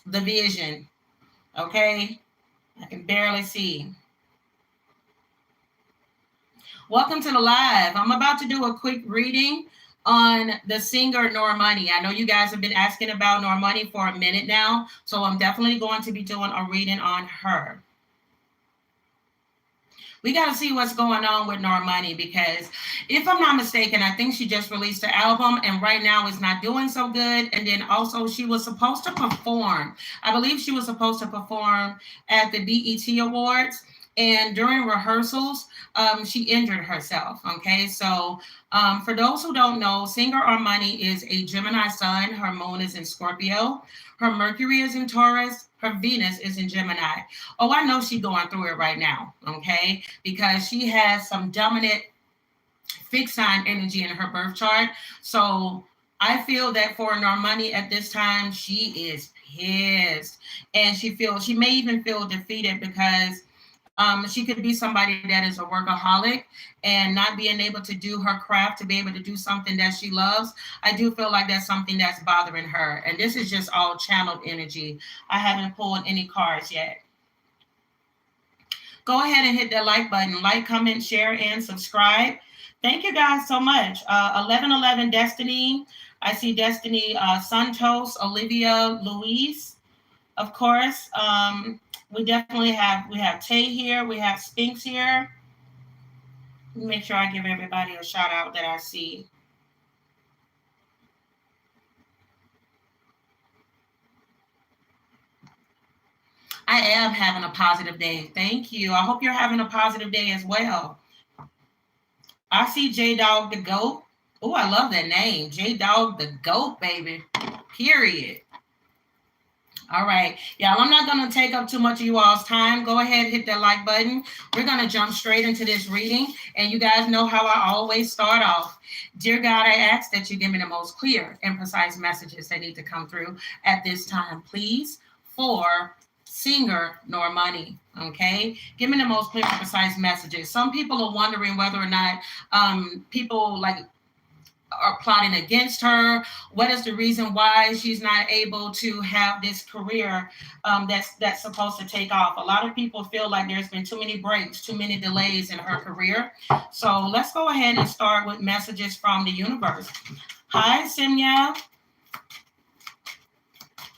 the vision. Okay, I can barely see. Welcome to the live. I'm about to do a quick reading on the singer Normani. I know you guys have been asking about Normani for a minute now, so I'm definitely going to be doing a reading on her. We got to see what's going on with Normani, because if I'm not mistaken, I think she just released an album and right now is not doing so good. And then also she was supposed to perform. I believe she was supposed to perform at the BET Awards. And during rehearsals, she injured herself. Okay, so for those who don't know, singer Normani is a Gemini sun. Her moon is in Scorpio. Her Mercury is in Taurus. Her Venus is in Gemini. Oh, I know she's going through it right now, okay? Because she has some dominant fixed sign energy in her birth chart. So I feel that for Normani at this time, she is pissed. And she may even feel defeated because she could be somebody that is a workaholic and not being able to do her craft, to be able to do something that she loves. I do feel like that's something that's bothering her. And this is just all channeled energy. I haven't pulled any cards yet. Go ahead and hit that like button. Like, comment, share, and subscribe. Thank you guys so much. 1111 Destiny. I see Destiny Santos, Olivia, Louise, of course. We definitely we have Tay here. We have Spinks here. Make sure I give everybody a shout out that I see. I am having a positive day. Thank you. I hope you're having a positive day as well. I see J Dog the Goat. Oh, I love that name. J Dog the Goat, baby. Period. All right, y'all, I'm not going to take up too much of you all's time. Go ahead, hit that like button. We're going to jump straight into this reading. And you guys know how I always start off. Dear God, I ask that you give me the most clear and precise messages that need to come through at this time, please, for singer Normani. Okay, give me the most clear and precise messages. Some people are wondering whether or not people like are plotting against her. What is the reason why she's not able to have this career that's supposed to take off? A lot of people feel like there's been too many breaks, too many delays in her career. So let's go ahead and start with messages from the universe. Hi, Simya.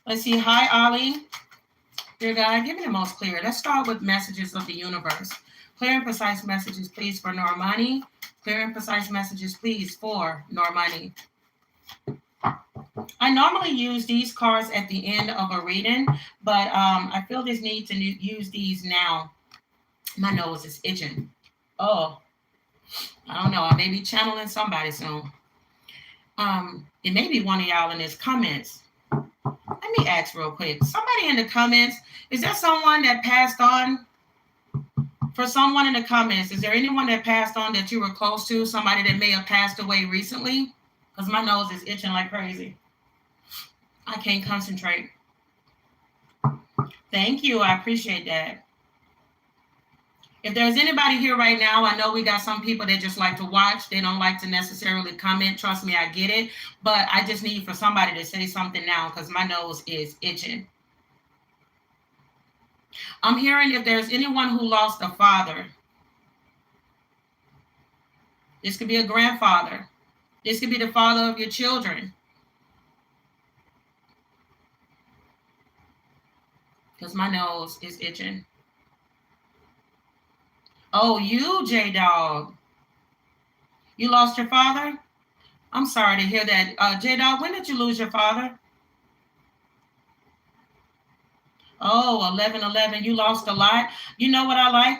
Let's see. Hi, Ali. Dear God, give me the most clear. Let's start with messages of the universe. Clear and precise messages, please, for Normani. Clear and precise messages, please, for Normani. I normally use these cards at the end of a reading, but I feel this need to use these now. My nose is itching. Oh, I don't know. I may be channeling somebody soon. It may be one of y'all in his comments. Let me ask real quick. Somebody in the comments, is there someone that passed on? For someone in the comments, is there anyone that passed on that you were close to? Somebody that may have passed away recently? Because my nose is itching like crazy. I can't concentrate. Thank you. I appreciate that. If there's anybody here right now, I know we got some people that just like to watch. They don't like to necessarily comment. Trust me, I get it. But I just need for somebody to say something now because my nose is itching. I'm hearing if there's anyone who lost a father. This could be a grandfather. This could be the father of your children. Because my nose is itching. Oh, you, J-Dog. You lost your father? I'm sorry to hear that. J-Dog, when did you lose your father? Oh, 1111. You lost a lot. You know what I like,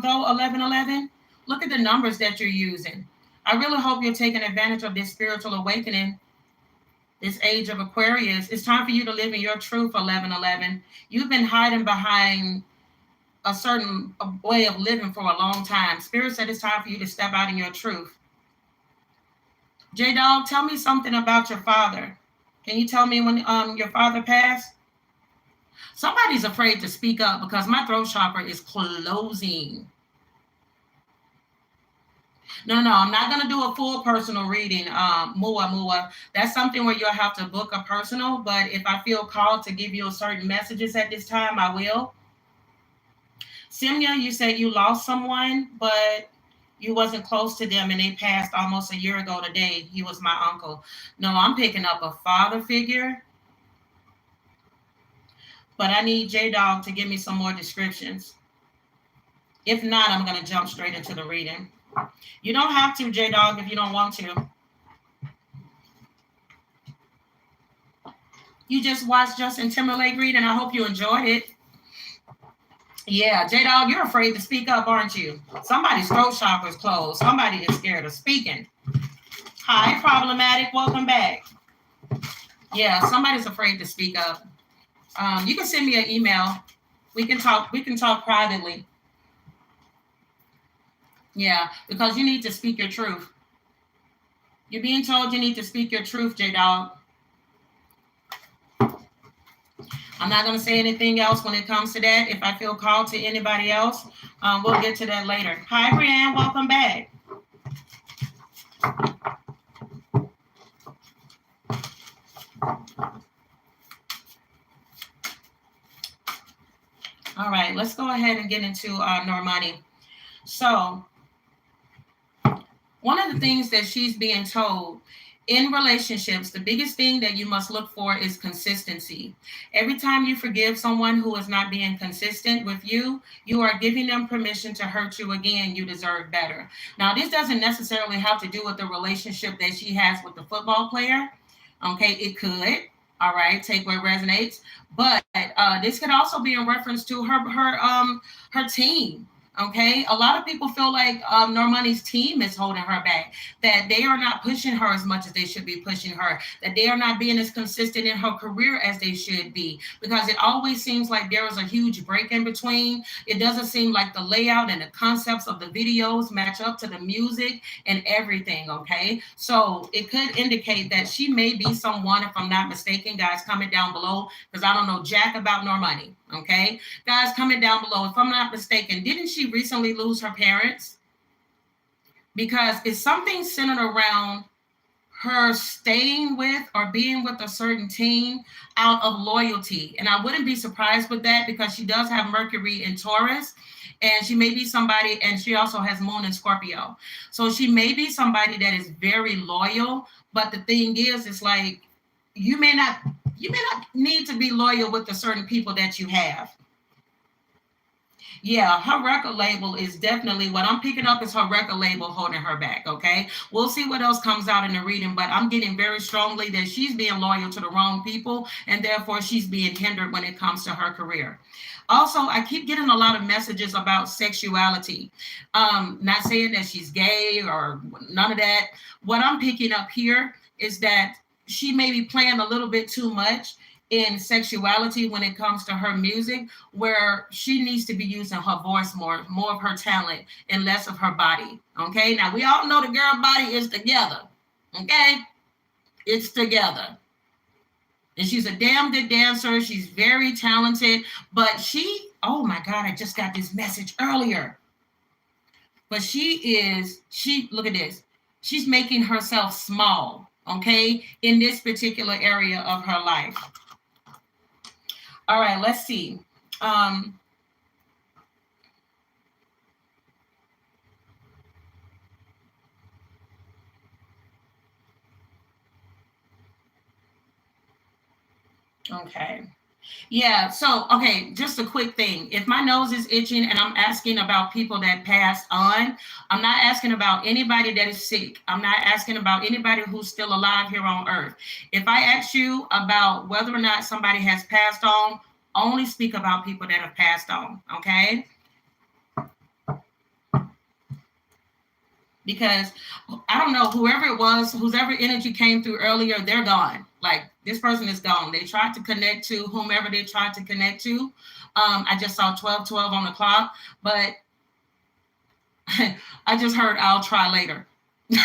though, 1111? Look at the numbers that you're using. I really hope you're taking advantage of this spiritual awakening, this age of Aquarius. It's time for you to live in your truth, 1111. You've been hiding behind a certain way of living for a long time. Spirit said it's time for you to step out in your truth. J-Dog, tell me something about your father. Can you tell me when your father passed? Somebody's afraid to speak up because my throat chakra is closing. No. I'm not going to do a full personal reading, Mua. That's something where you'll have to book a personal. But if I feel called to give you certain messages at this time, I will. Simya, you said you lost someone, but you wasn't close to them and they passed almost a year ago today. He was my uncle. No, I'm picking up a father figure, but I need J-Dog to give me some more descriptions. If not, I'm going to jump straight into the reading. You don't have to, J-Dog, if you don't want to. You just watched Justin Timberlake read, and I hope you enjoyed it. Yeah, J-Dog, you're afraid to speak up, aren't you? Somebody's throat chakra's closed. Somebody is scared of speaking. Hi, Problematic. Welcome back. Yeah, somebody's afraid to speak up. You can send me an email. We can talk privately. Yeah, because you need to speak your truth. You're being told you need to speak your truth, J-Dog. I'm not going to say anything else when it comes to that. If I feel called to anybody else, we'll get to that later. Hi, Brianne. Welcome back. All right, let's go ahead and get into Normani. So one of the things that she's being told in relationships, the biggest thing that you must look for is consistency. Every time you forgive someone who is not being consistent with you, you are giving them permission to hurt you again. You deserve better. Now, this doesn't necessarily have to do with the relationship that she has with the football player. Okay, it could. All right, take what resonates. But this could also be in reference to her team. Okay, a lot of people feel like Normani's team is holding her back, that they are not pushing her as much as they should be pushing her, that they are not being as consistent in her career as they should be, because it always seems like there is a huge break in between. It doesn't seem like the layout and the concepts of the videos match up to the music and everything. Okay, so it could indicate that she may be someone, if I'm not mistaken, guys, comment down below, because I don't know jack about Normani. Okay, guys, comment down below. If I'm not mistaken, didn't she recently lose her parents? Because it's something centered around her staying with or being with a certain team out of loyalty. And I wouldn't be surprised with that, because she does have Mercury in Taurus, and she may be somebody, and she also has Moon in Scorpio. So she may be somebody that is very loyal. But the thing is, it's like, you may not need to be loyal with the certain people that you have. Yeah, her record label is definitely, what I'm picking up is her record label holding her back. Okay, we'll see what else comes out in the reading, but I'm getting very strongly that she's being loyal to the wrong people, and therefore she's being hindered when it comes to her career. Also, I keep getting a lot of messages about sexuality. Not saying that she's gay or none of that. What I'm picking up here is that she may be playing a little bit too much in sexuality when it comes to her music, where she needs to be using her voice more of her talent and less of her body. Okay, now we all know the girl body is together. Okay, it's together. And she's a damn good dancer. She's very talented, but oh my God, I just got this message earlier. But look at this. She's making herself small. Okay, in this particular area of her life. All right, let's see. Okay. Yeah, so, okay, just a quick thing. If my nose is itching and I'm asking about people that passed on, I'm not asking about anybody that is sick. I'm not asking about anybody who's still alive here on earth. If I ask you about whether or not somebody has passed on, only speak about people that have passed on, okay? Because I don't know, whoever it was, whoever energy came through earlier, they're gone. Like, this person is gone. They tried to connect to whomever they tried to connect to. I just saw 12:12 on the clock, but I just heard I'll try later. Who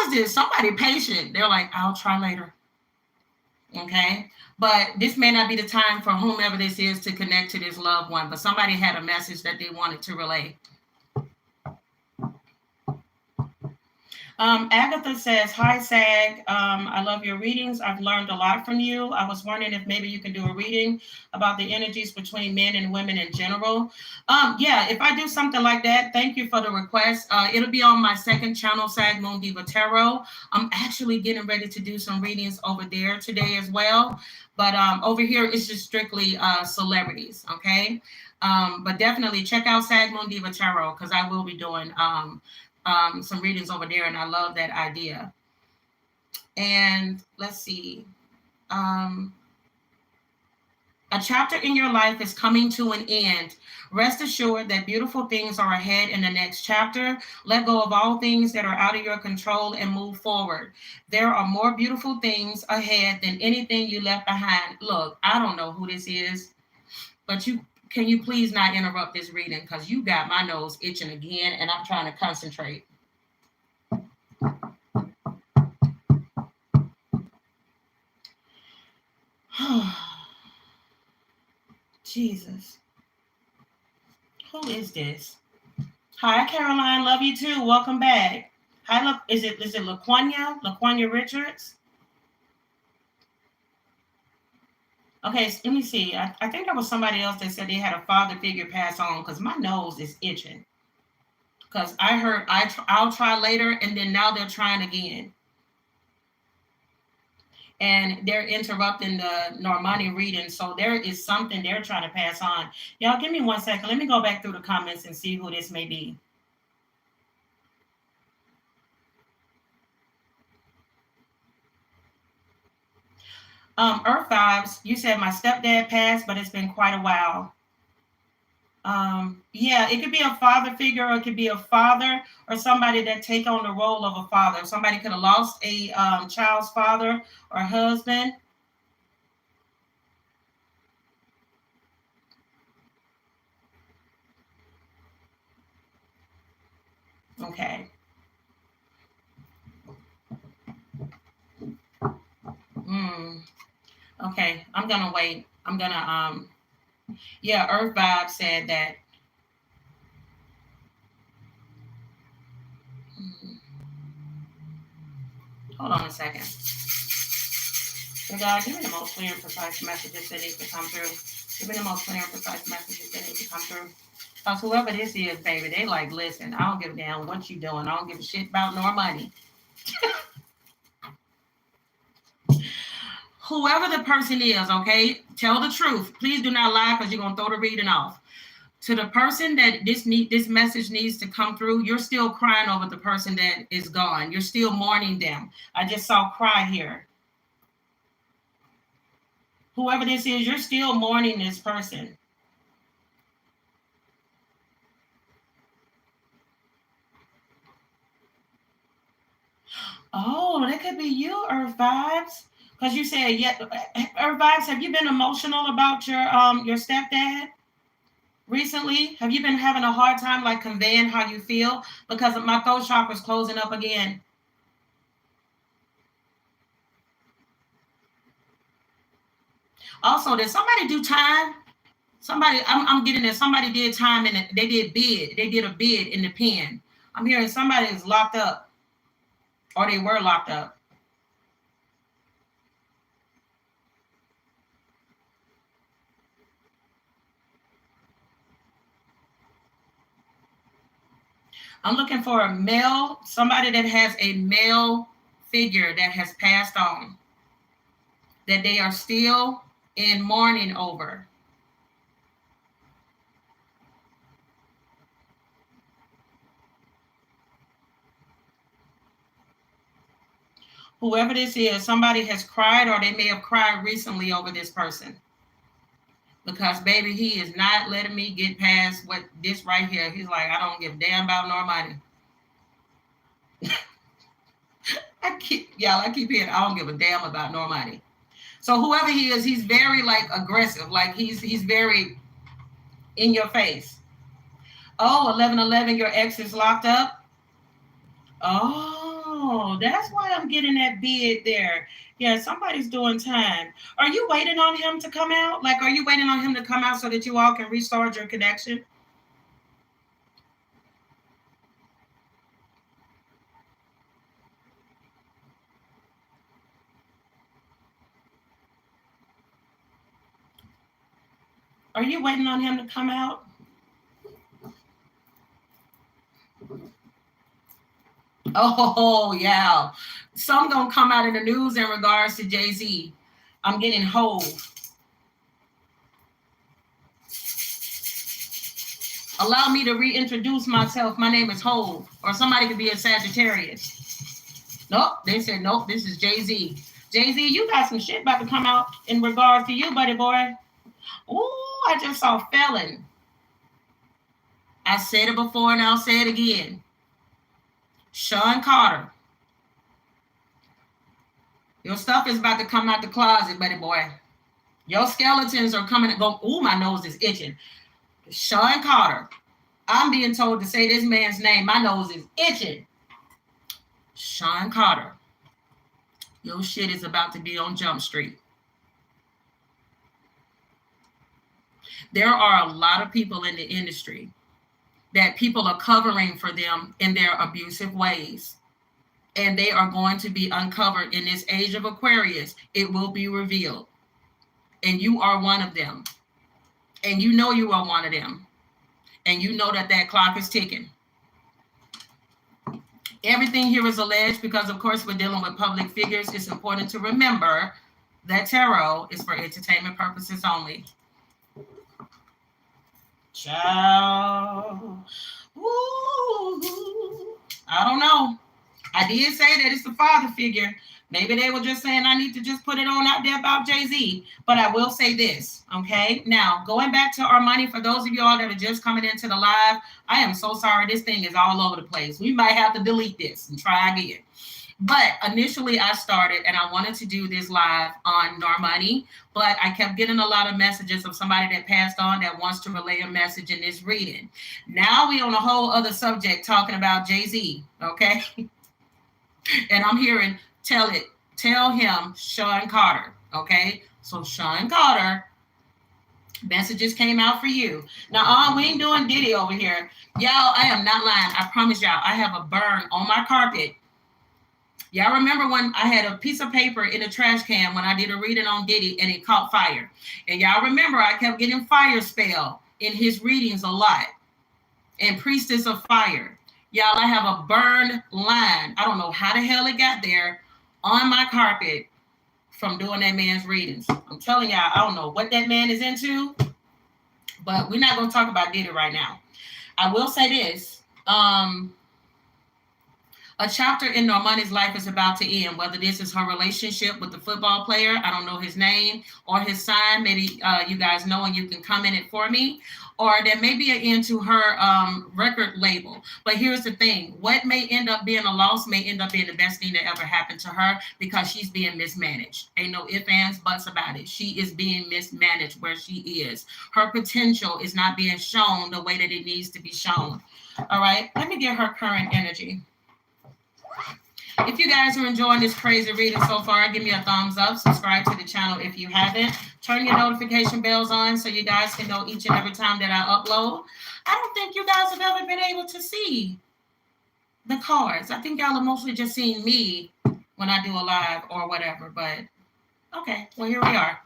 is this? Somebody patient. They're like, I'll try later. Okay. But this may not be the time for whomever this is to connect to this loved one, but somebody had a message that they wanted to relay. Agatha says, hi, Sag. I love your readings. I've learned a lot from you. I was wondering if maybe you can do a reading about the energies between men and women in general. Yeah, if I do something like that, thank you for the request. It'll be on my second channel, Sag Moon Diva Tarot. I'm actually getting ready to do some readings over there today as well. But over here, it's just strictly celebrities, okay? But definitely check out Sag Moon Diva Tarot because I will be doing some readings over there, and I love that idea. And let's see. A chapter in your life is coming to an end. Rest assured that beautiful things are ahead in the next chapter. Let go of all things that are out of your control and move forward. There are more beautiful things ahead than anything you left behind. Look, I don't know who this is, but can you please not interrupt this reading because you got my nose itching again and I'm trying to concentrate. Jesus. Who is this? Hi, Caroline. Love you too. Welcome back. Hi, look. Is it LaQuanya? LaQuanya Richards? Okay, let me see. I think there was somebody else that said they had a father figure pass on because my nose is itching. Because I heard I'll try later, and then now they're trying again. And they're interrupting the Normani reading. So there is something they're trying to pass on. Y'all give me 1 second. Let me go back through the comments and see who this may be. Earth Vibes, you said my stepdad passed, but it's been quite a while. Yeah, it could be a father figure, or it could be a father or somebody that take on the role of a father. Somebody could have lost a child's father or husband. Okay. Okay, I'm gonna wait. I'm gonna yeah, Earth Vibe said that. Hold on a second. So God, give me the most clear and precise messages that need to come through. Give me the most clear and precise messages that need to come through. Because whoever this is, baby, they like, listen, I don't give a damn what you doing. I don't give a shit about nor money. Whoever the person is, okay, tell the truth. Please do not lie because you're going to throw the reading off. To the person that this message needs to come through, you're still crying over the person that is gone. You're still mourning them. I just saw cry here. Whoever this is, you're still mourning this person. Oh, that could be you, Earth Vibes. Because you said, yeah, Earth Vibes, have you been emotional about your stepdad recently? Have you been having a hard time like conveying how you feel? Because my throat chakra's closing up again. Also, did somebody do time? Somebody, I'm getting there. Somebody did time and they did bid. They did a bid in the pen. I'm hearing somebody is locked up, or they were locked up. I'm looking for a male, somebody that has a male figure that has passed on, that they are still in mourning over. Whoever this is, somebody has cried, or they may have cried recently over this person. Because baby, he is not letting me get past what this right here. He's like, I don't give a damn about Normani. I keep hearing, I don't give a damn about Normani. So whoever he is, he's very like aggressive. Like he's very in your face. Oh, 1111, your ex is locked up. Oh, that's why I'm getting that bid there. Yeah, somebody's doing time. Are you waiting on him to come out? Like, are you waiting on him to come out so that you all can restart your connection? Are you waiting on him to come out? Oh, yeah. Some gonna come out in the news in regards to Jay-Z. I'm getting Hove. Allow me to reintroduce myself. My name is Hove. Or somebody could be a Sagittarius. Nope. They said, nope, this is Jay-Z. Jay-Z, you got some shit about to come out in regards to you, buddy boy. Ooh, I just saw Felon. I said it before and I'll say it again. Sean Carter. Your stuff is about to come out the closet, buddy boy. Your skeletons are coming and go. Ooh, my nose is itching. Sean Carter. I'm being told to say this man's name. My nose is itching. Sean Carter. Your shit is about to be on Jump Street. There are a lot of people in the industry that people are covering for them in their abusive ways. And they are going to be uncovered in this age of Aquarius. It will be revealed. And you are one of them. And you know you are one of them. And you know that that clock is ticking. Everything here is alleged because, of course, we're dealing with public figures. It's important to remember that tarot is for entertainment purposes only. Ciao. Ooh, I don't know. I did say that it's the father figure. Maybe they were just saying I need to just put it on out there about Jay-Z. But I will say this, okay? Now, going back to Normani, for those of y'all that are just coming into the live, I am so sorry. This thing is all over the place. We might have to delete this and try again. But initially I started and I wanted to do this live on Normani, but I kept getting a lot of messages of somebody that passed on that wants to relay a message in this reading. Now we on a whole other subject talking about Jay-Z, okay? And I'm hearing, tell him Sean Carter, okay? So Sean Carter, messages came out for you. Now, we ain't doing Diddy over here. Y'all, I am not lying. I promise y'all, I have a burn on my carpet. Y'all remember when I had a piece of paper in a trash can when I did a reading on Diddy and it caught fire? And y'all remember I kept getting fire spell in his readings a lot. And Priestess of Fire. Y'all, I have a burned line. I don't know how the hell it got there on my carpet from doing that man's readings. I'm telling y'all, I don't know what that man is into, but we're not going to talk about Diddy right now. I will say this. A chapter in Normani's life is about to end, whether this is her relationship with the football player, I don't know his name, or his sign. Maybe you guys know and you can comment it for me. Or there may be an end to her record label. But here's the thing. What may end up being a loss may end up being the best thing that ever happened to her because she's being mismanaged. Ain't no ifs, ands, buts about it. She is being mismanaged where she is. Her potential is not being shown the way that it needs to be shown. All right, let me get her current energy. If you guys are enjoying this crazy reading so far, give me a thumbs up. Subscribe to the channel if you haven't. Turn your notification bells on so you guys can know each and every time that I upload. I don't think you guys have ever been able to see the cards. I think y'all are mostly just seeing me when I do a live or whatever. But, okay, well, here we are.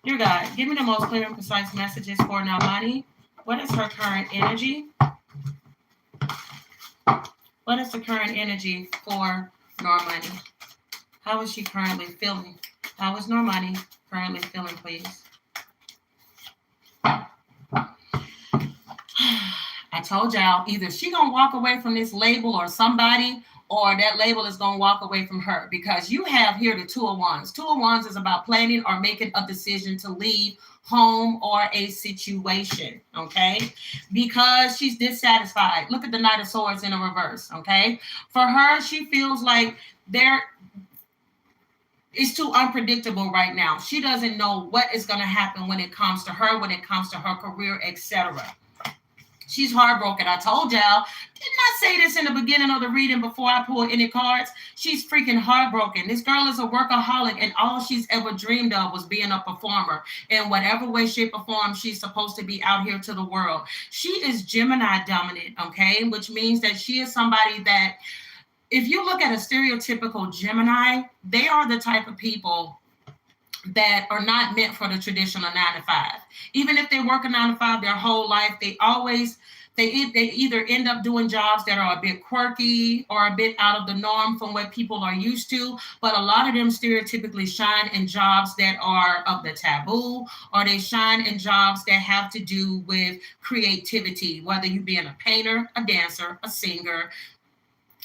Dear God, give me the most clear and precise messages for Normani. What is her current energy? What is the current energy for Normani? How is she currently feeling? How is Normani currently feeling, please? I told y'all, either she gonna walk away from this label or somebody, or that label is gonna walk away from her, because you have here the Two of Wands. Two of Wands is about planning or making a decision to leave home or a situation, okay? Because she's dissatisfied. Look at the Knight of Swords in a reverse, okay? For her, she feels like it's too unpredictable right now. She doesn't know what is going to happen when it comes to her, when it comes to her career, etc. She's heartbroken. I told y'all, didn't I say this in the beginning of the reading before I pulled any cards? She's freaking heartbroken. This girl is a workaholic, and all she's ever dreamed of was being a performer. In whatever way, shape, or form she's supposed to be out here to the world. She is Gemini dominant, okay? Which means that she is somebody that, if you look at a stereotypical Gemini, they are the type of people that are not meant for the traditional 9 to 5. Even if they work a 9 to 5 their whole life, they either end up doing jobs that are a bit quirky or a bit out of the norm from what people are used to. But a lot of them stereotypically shine in jobs that are of the taboo, or they shine in jobs that have to do with creativity, whether you being a painter, a dancer, a singer,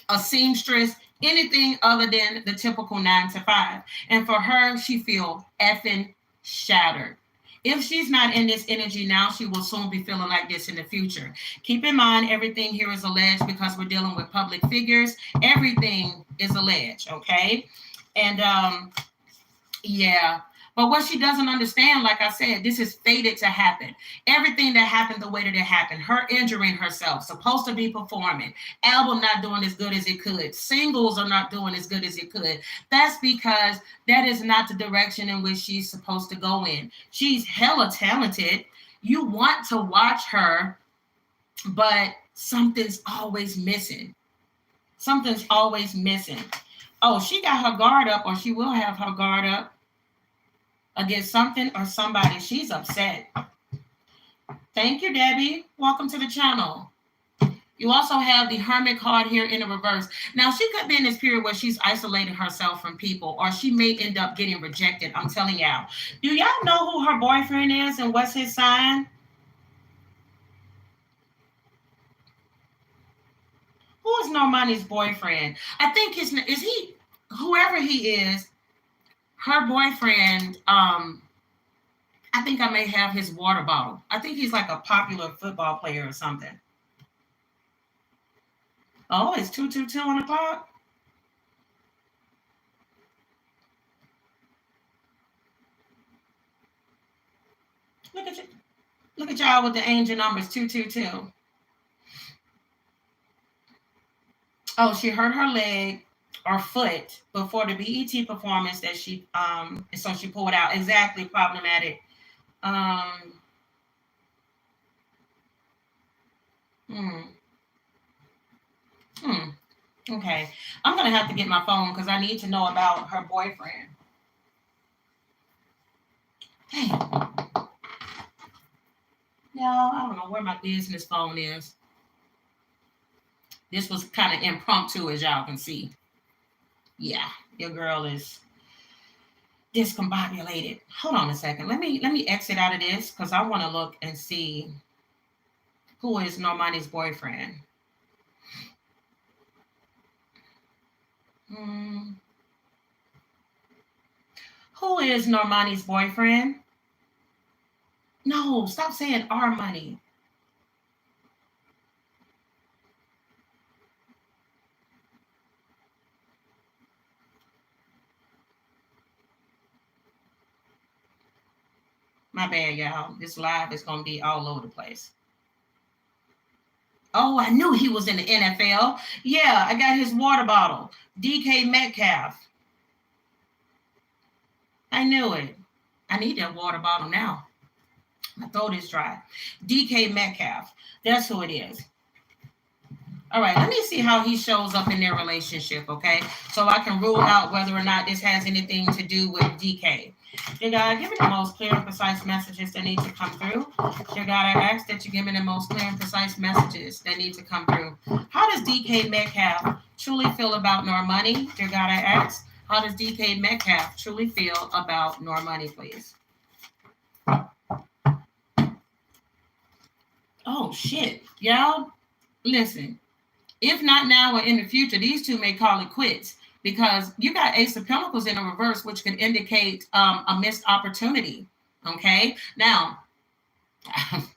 a seamstress, anything other than the typical 9 to 5. And for her, she feel effing shattered. If she's not in this energy now, she will soon be feeling like this in the future. Keep in mind, everything here is alleged because we're dealing with public figures. Everything is alleged, okay? And yeah. But what she doesn't understand, like I said, this is fated to happen. Everything that happened the way that it happened, her injuring herself, supposed to be performing, album not doing as good as it could, singles are not doing as good as it could. That's because that is not the direction in which she's supposed to go in. She's hella talented. You want to watch her, but something's always missing. Something's always missing. Oh, she got her guard up, or she will have her guard up against something or somebody. She's upset. Thank you, Debbie. Welcome to the channel. You also have the Hermit card here in the reverse. Now, she could be in this period where she's isolating herself from people, or she may end up getting rejected. I'm telling y'all. Do y'all know who her boyfriend is and what's his sign? Who is Normani's boyfriend? I think is he, whoever he is, her boyfriend, I think I may have his water bottle. I think he's like a popular football player or something. Oh, it's 222 on the clock. Look at you. Look at y'all with the angel numbers 222. Oh, she hurt her leg or foot before the BET performance that she so she pulled out. Exactly, problematic. Okay. I'm gonna have to get my phone because I need to know about her boyfriend. Hey. Y'all, I don't know where my business phone is. This was kind of impromptu, as y'all can see. Yeah, your girl is discombobulated. Hold on a second. Let me exit out of this because I want to look and see who is Normani's boyfriend. Who is Normani's boyfriend? No, stop saying our money. My bad, y'all. This live is going to be all over the place. Oh, I knew he was in the NFL. Yeah, I got his water bottle. DK Metcalf. I knew it. I need that water bottle now. My throat is dry. DK Metcalf. That's who it is. All right, let me see how he shows up in their relationship, okay? So I can rule out whether or not this has anything to do with DK. Dear God, give me the most clear and precise messages that need to come through. Dear God, I ask that you give me the most clear and precise messages that need to come through. How does DK Metcalf truly feel about Normani? Dear God, I ask, how does DK Metcalf truly feel about Normani, please? Oh, shit. Y'all, listen. If not now or in the future, these two may call it quits because you got Ace of Pentacles in a reverse, which could indicate a missed opportunity. Okay. Now,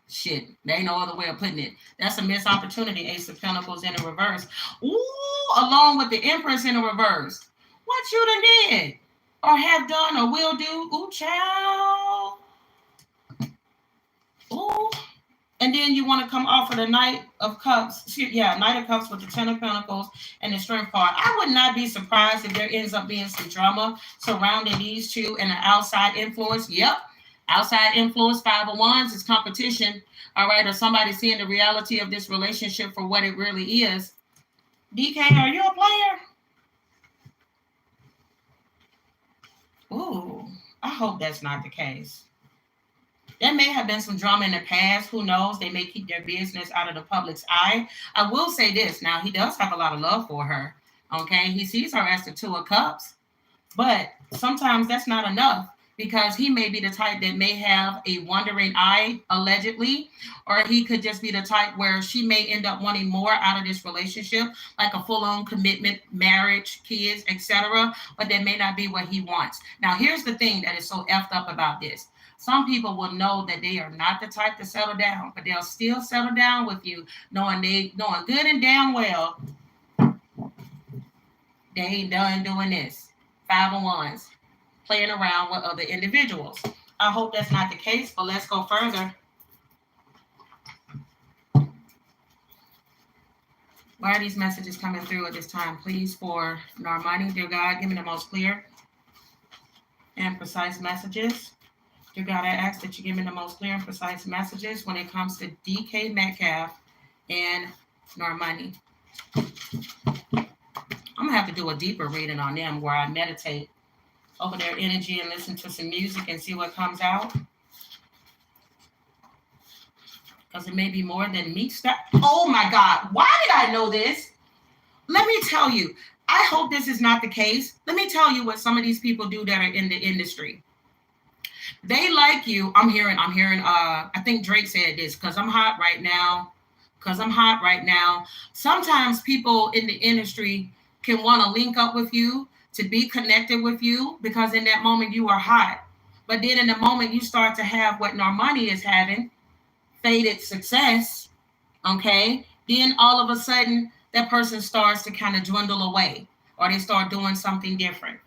shit, there ain't no other way of putting it. That's a missed opportunity. Ace of Pentacles in a reverse. Ooh, along with the Empress in a reverse. What you done did or have done or will do. Ooh, child. Ooh. And then you want to come off of the Knight of Cups. Yeah, Knight of Cups with the Ten of Pentacles and the Strength card. I would not be surprised if there ends up being some drama surrounding these two and an outside influence. Yep, outside influence, 5 of Wands is competition. All right, or somebody seeing the reality of this relationship for what it really is. DK, are you a player? Ooh, I hope that's not the case. There may have been some drama in the past. Who knows? They may keep their business out of the public's eye. I will say this. Now, he does have a lot of love for her. Okay? He sees her as the Two of Cups. But sometimes that's not enough, because he may be the type that may have a wandering eye, allegedly, or he could just be the type where she may end up wanting more out of this relationship, like a full-on commitment, marriage, kids, etc. But that may not be what he wants. Now, here's the thing that is so effed up about this. Some people will know that they are not the type to settle down, but they'll still settle down with you, knowing good and damn well they ain't done doing this. 5 of Wands, playing around with other individuals. I hope that's not the case, but let's go further. Why are these messages coming through at this time? Please, for Normani, dear God, give me the most clear and precise messages. Dear God, I ask that you give me the most clear and precise messages when it comes to DK Metcalf and Normani. I'm going to have to do a deeper reading on them, where I meditate over their energy and listen to some music and see what comes out. Because it may be more than meat stuff. Oh my God, why did I know this? Let me tell you, I hope this is not the case. Let me tell you what some of these people do that are in the industry. They like you. I'm hearing, I think Drake said this, because I'm hot right now. Sometimes people in the industry can want to link up with you, to be connected with you, because in that moment you are hot. But then in the moment you start to have what Normani is having, faded success, okay, then all of a sudden that person starts to kind of dwindle away, or they start doing something different,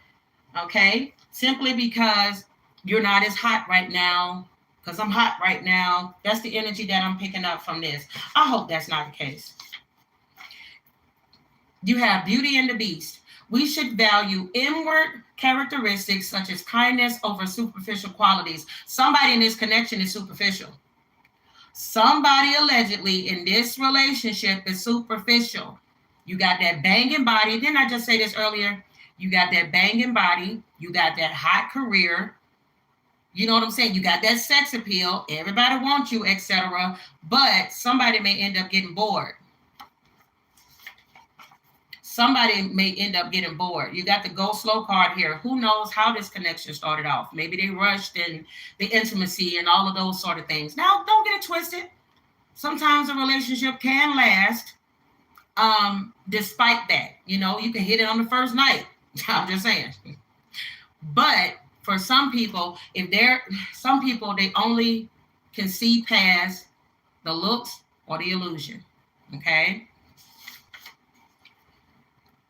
okay? Simply because you're not as hot right now, because I'm hot right now. That's the energy that I'm picking up from this. I hope that's not the case. You have Beauty and the Beast. We should value inward characteristics such as kindness over superficial qualities. Somebody in this connection is superficial. Somebody allegedly in this relationship is superficial. You got that banging body. Didn't I just say this earlier? You got that banging body. You got that hot career. You know what I'm saying? You got that sex appeal. Everybody wants you, etc. But somebody may end up getting bored. You got the go slow card here. Who knows how this connection started off? Maybe they rushed in the intimacy and all of those sort of things. Now, don't get it twisted. Sometimes a relationship can last despite that. You know, you can hit it on the first night. I'm just saying. But for some people, they only can see past the looks or the illusion. Okay.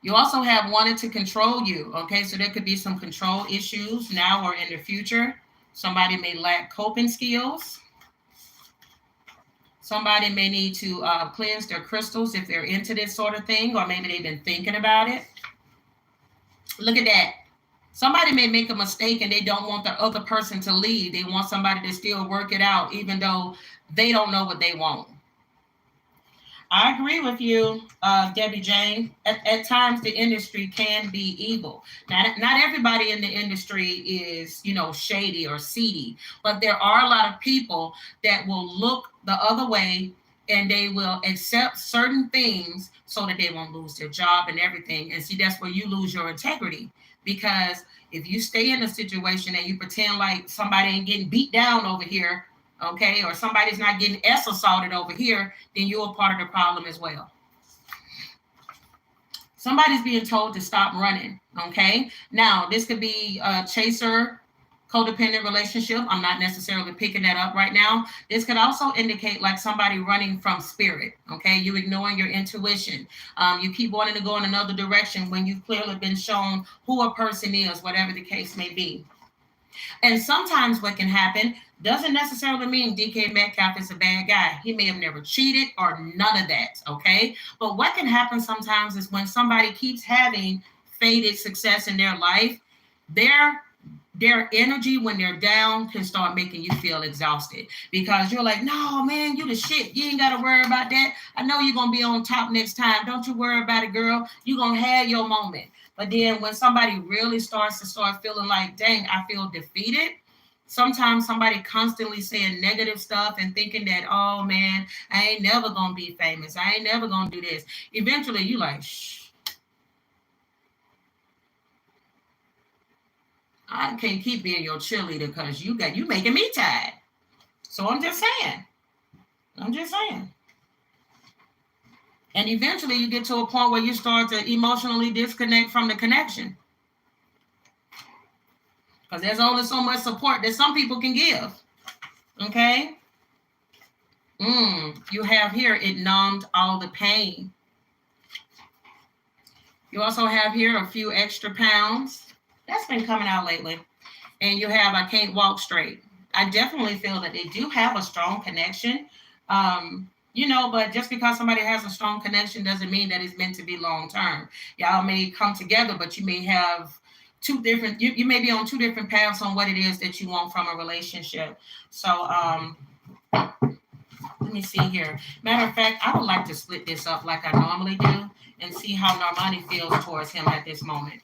You also have wanted to control you. Okay. So there could be some control issues now or in the future. Somebody may lack coping skills. Somebody may need to cleanse their crystals if they're into this sort of thing, or maybe they've been thinking about it. Look at that. Somebody may make a mistake and they don't want the other person to leave. They want somebody to still work it out, even though they don't know what they want. I agree with you, Debbie Jane. At times, the industry can be evil. Not everybody in the industry is, shady or seedy, but there are a lot of people that will look the other way and they will accept certain things so that they won't lose their job and everything. And see, that's where you lose your integrity. Because if you stay in a situation and you pretend like somebody ain't getting beat down over here, okay, or somebody's not getting assaulted over here, then you're a part of the problem as well. Somebody's being told to stop running, okay? Now, this could be a chaser, codependent relationship. I'm not necessarily picking that up right now. This could also indicate like somebody running from spirit, okay? You ignoring your intuition. You keep wanting to go in another direction when you've clearly been shown who a person is, whatever the case may be. And sometimes what can happen doesn't necessarily mean DK Metcalf is a bad guy. He may have never cheated or none of that, okay? But what can happen sometimes is when somebody keeps having faded success in their life, their their energy when they're down can start making you feel exhausted because you're like, no, man, you the shit. You ain't got to worry about that. I know you're going to be on top next time. Don't you worry about it, girl. You're going to have your moment. But then when somebody really starts feeling like, dang, I feel defeated, sometimes somebody constantly saying negative stuff and thinking that, oh, man, I ain't never going to be famous. I ain't never going to do this. Eventually, you like, shh. I can't keep being your cheerleader because you making me tired. So I'm just saying. And eventually you get to a point where you start to emotionally disconnect from the connection. Because there's only so much support that some people can give. Okay? You have here, it numbed all the pain. You also have here a few extra pounds. That's been coming out lately. And you have, I can't walk straight. I definitely feel that they do have a strong connection. But just because somebody has a strong connection doesn't mean that it's meant to be long term. Y'all may come together, but you may have two different, you may be on two different paths on what it is that you want from a relationship. So let me see here. Matter of fact, I would like to split this up like I normally do and see how Normani feels towards him at this moment.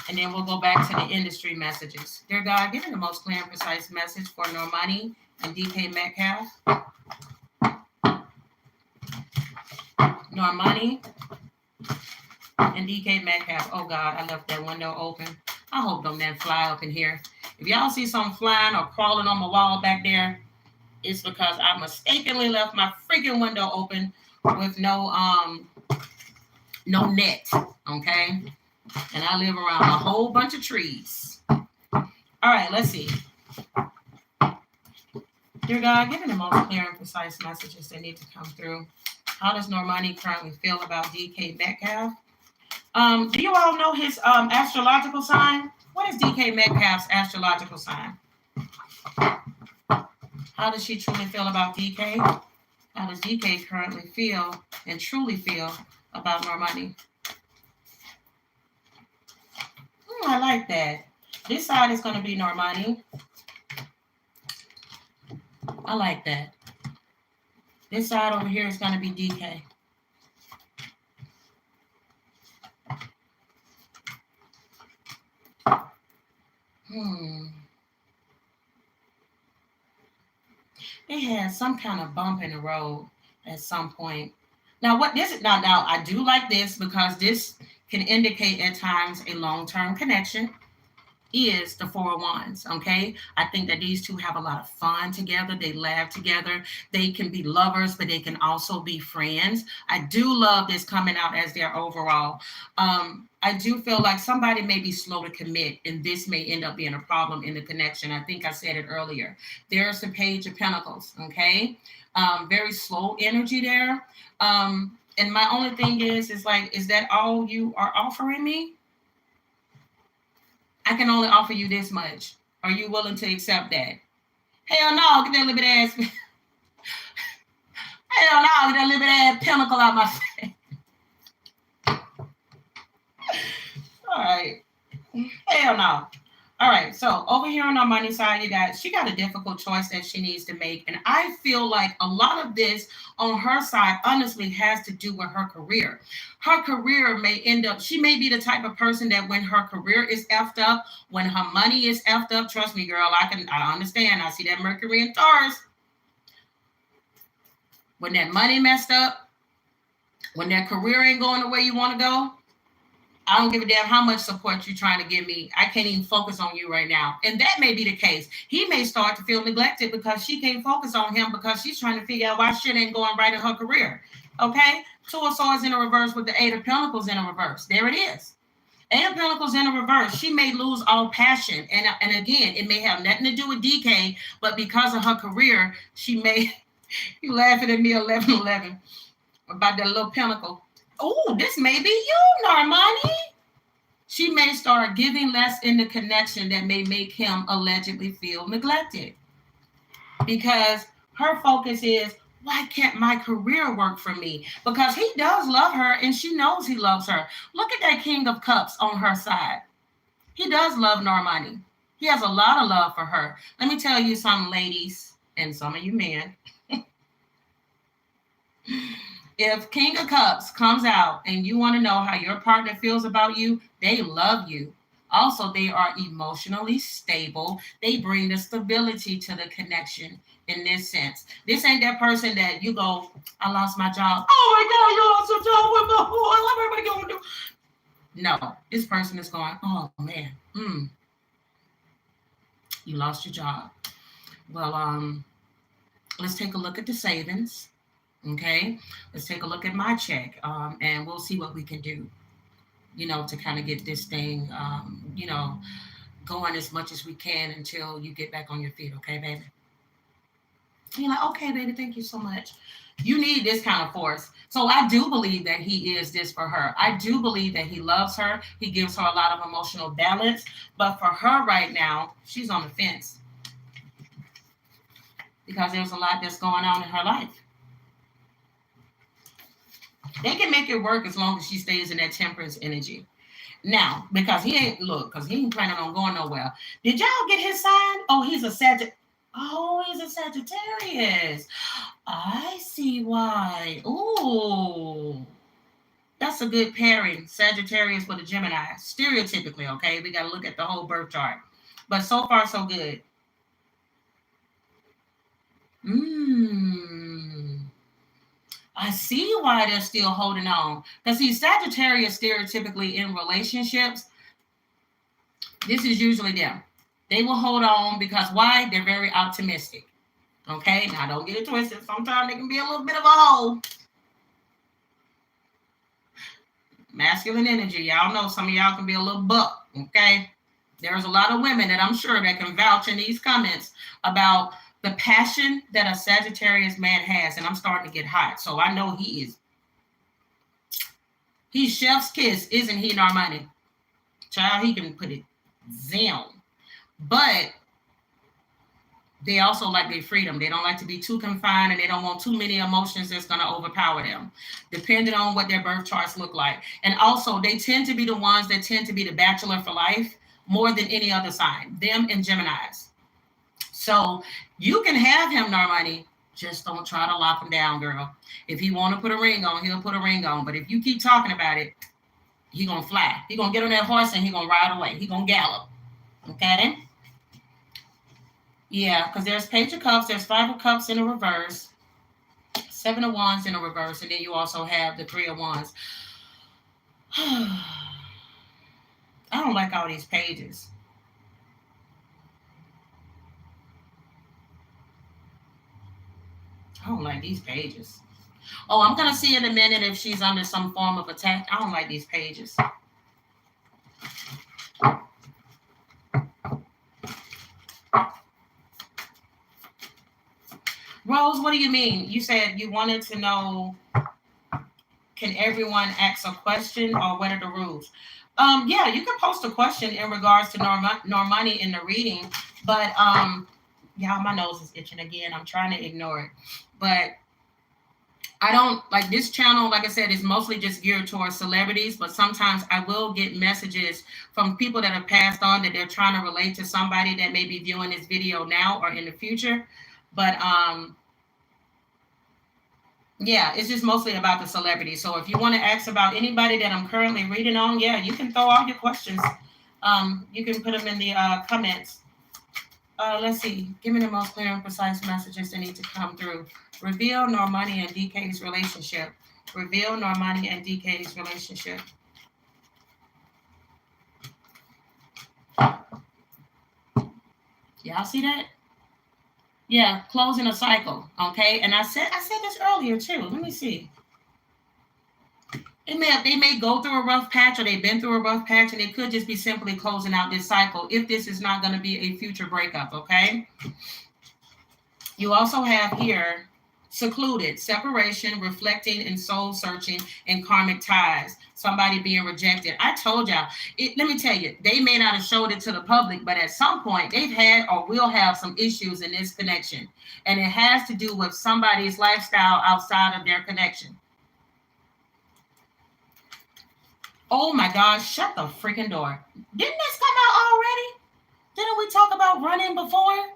And then we'll go back to the industry messages. Dear God, give me the most clear and precise message for Normani and DK Metcalf. Normani and DK Metcalf. Oh God, I left that window open. I hope them men fly up in here. If y'all see something flying or crawling on my wall back there, it's because I mistakenly left my freaking window open with no net. Okay? And I live around a whole bunch of trees. All right, let's see. Dear God, give me the most clear and precise messages that need to come through. How does Normani currently feel about DK Metcalf? Do you all know his astrological sign? What is DK Metcalf's astrological sign? How does she truly feel about DK? How does DK currently feel and truly feel about Normani? I like that. This side is going to be Normani. I like that. This side over here is going to be DK. They had some kind of bump in the road at some point. Now, what this is now I do like this because this can indicate at times a long-term connection. Is the Four of Wands, okay? I think that these two have a lot of fun together. They laugh together. They can be lovers, but they can also be friends. I do love this coming out as their overall. I do feel like somebody may be slow to commit, and this may end up being a problem in the connection. I think I said it earlier. There's the Page of Pentacles, okay? Very slow energy there. And my only thing is that all you are offering me? I can only offer you this much. Are you willing to accept that? Hell no, get that little bit ass. Hell no, get that little bit ass pentacle out my face. All right. Hell no. All right, so over here on our money side, she got a difficult choice that she needs to make. And I feel like a lot of this on her side, honestly, has to do with her career. Her career she may be the type of person that when her career is effed up, when her money is effed up, trust me, girl, I understand. I see that Mercury in Taurus. When that money messed up, when that career ain't going the way you want to go, I don't give a damn how much support you're trying to give me. I can't even focus on you right now. And that may be the case. He may start to feel neglected because she can't focus on him because she's trying to figure out why shit ain't going right in her career. Okay? Two of Swords in a reverse with the Eight of Pentacles in a reverse. There it is. Eight of Pentacles in a reverse. She may lose all passion. And again, it may have nothing to do with DK, but because of her career, she may... You laughing at me 11-11 about that little pentacle. Oh, this may be you, Normani. She may start giving less in the connection that may make him allegedly feel neglected. Because her focus is, why can't my career work for me? Because he does love her and she knows he loves her. Look at that King of Cups on her side. He does love Normani. He has a lot of love for her. Let me tell you something, ladies, and some of you men. If King of Cups comes out and you want to know how your partner feels about you, they love you. Also, they are emotionally stable. They bring the stability to the connection in this sense. This ain't that person that you go, I lost my job. Oh my God, you lost your job. What am I going to do? No, this person is going, oh man, you lost your job. Well, let's take a look at the savings. Okay, let's take a look at my check, and we'll see what we can do, to kind of get this thing, going as much as we can until you get back on your feet. Okay, baby? You're like, okay, baby, thank you so much. You need this kind of force. So I do believe that he is this for her. I do believe that he loves her. He gives her a lot of emotional balance. But for her right now, she's on the fence because there's a lot that's going on in her life. They can make it work as long as she stays in that temperance energy. Now, because he ain't planning on going nowhere. Did y'all get his sign? Oh, he's a Sagittarius. Oh, he's a Sagittarius. I see why. Ooh. That's a good pairing. Sagittarius with a Gemini. Stereotypically, okay? We got to look at the whole birth chart. But so far, so good. I see why they're still holding on. Because see, Sagittarius stereotypically in relationships, this is usually them. They will hold on because why? They're very optimistic. Okay? Now, don't get it twisted. Sometimes they can be a little bit of a hole. Masculine energy. Y'all know some of y'all can be a little buck. Okay? There's a lot of women that I'm sure that can vouch in these comments about the passion that a Sagittarius man has, and I'm starting to get hot. So I know he's chef's kiss, isn't he, Normani? Child, he can put it down. But they also like their freedom. They don't like to be too confined, and they don't want too many emotions that's going to overpower them, depending on what their birth charts look like. And also, they tend to be the ones that tend to be the bachelor for life more than any other sign, them and Geminis. So you can have him, Normani. Just don't try to lock him down, girl. If he want to put a ring on, he'll put a ring on. But if you keep talking about it, he going to fly. He going to get on that horse and he going to ride away. He going to gallop. Okay? Yeah, because there's Page of Cups. There's Five of Cups in a reverse. Seven of Wands in a reverse. And then you also have the Three of Wands. I don't like all these pages. I don't like these pages. Oh, I'm going to see in a minute if she's under some form of attack. I don't like these pages. Rose, what do you mean? You said you wanted to know, can everyone ask a question or what are the rules? Yeah, you can post a question in regards to Normani in the reading, but yeah, my nose is itching again. I'm trying to ignore it. But I don't like this channel, like I said, is mostly just geared towards celebrities, but sometimes I will get messages from people that have passed on that they're trying to relate to somebody that may be viewing this video now or in the future. But yeah, it's just mostly about the celebrities. So if you want to ask about anybody that I'm currently reading on, yeah, you can throw all your questions. You can put them in the comments. Let's see. Give me the most clear and precise messages that need to come through. Reveal Normani and DK's relationship. Reveal Normani and DK's relationship. Y'all see that? Yeah, closing a cycle. Okay, and I said this earlier too. Let me see. They may go through a rough patch, or they've been through a rough patch, and it could just be simply closing out this cycle if this is not going to be a future breakup, okay? You also have here secluded, separation, reflecting, and soul searching, and karmic ties, somebody being rejected. I told y'all, let me tell you, they may not have showed it to the public, but at some point they've had or will have some issues in this connection. And it has to do with somebody's lifestyle outside of their connection. Oh my gosh, shut the freaking door. Didn't this come out already? Didn't we talk about running before?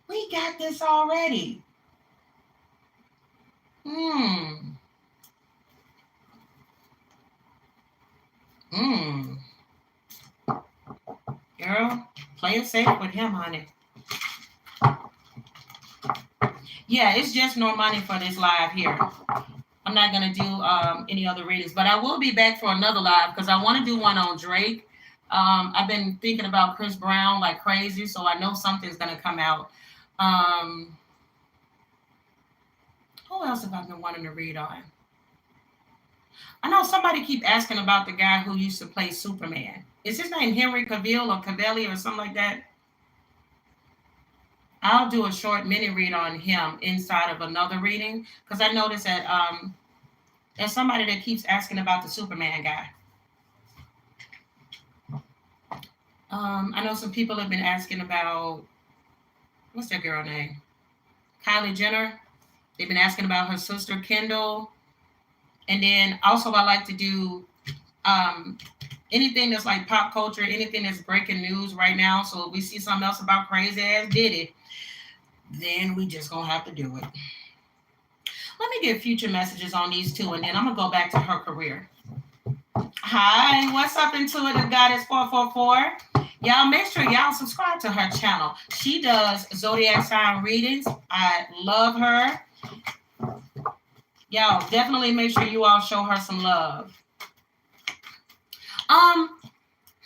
We got this already. Hmm. Hmm. Girl, play it safe with him, honey. Yeah, it's just Normani for this live here. I'm not going to do any other readings, but I will be back for another live because I want to do one on Drake. I've been thinking about Chris Brown like crazy, so I know something's going to come out. Who else have I been wanting to read on? I know somebody keep asking about the guy who used to play Superman. Is his name Henry Cavill or Cavelli or something like that? I'll do a short mini read on him inside of another reading because I noticed that there's somebody that keeps asking about the Superman guy. I know some people have been asking about, what's that girl name? Kylie Jenner. They've been asking about her sister Kendall. And then also I like to do anything that's like pop culture, anything that's breaking news right now. So if we see something else about crazy ass Diddy, then we just gonna have to do it. Let me get future messages on these two, and then I'm gonna go back to her career. Hi, what's up, Intuitive Goddess 444? Y'all make sure y'all subscribe to her channel. She does zodiac sign readings. I love her. Y'all definitely make sure you all show her some love.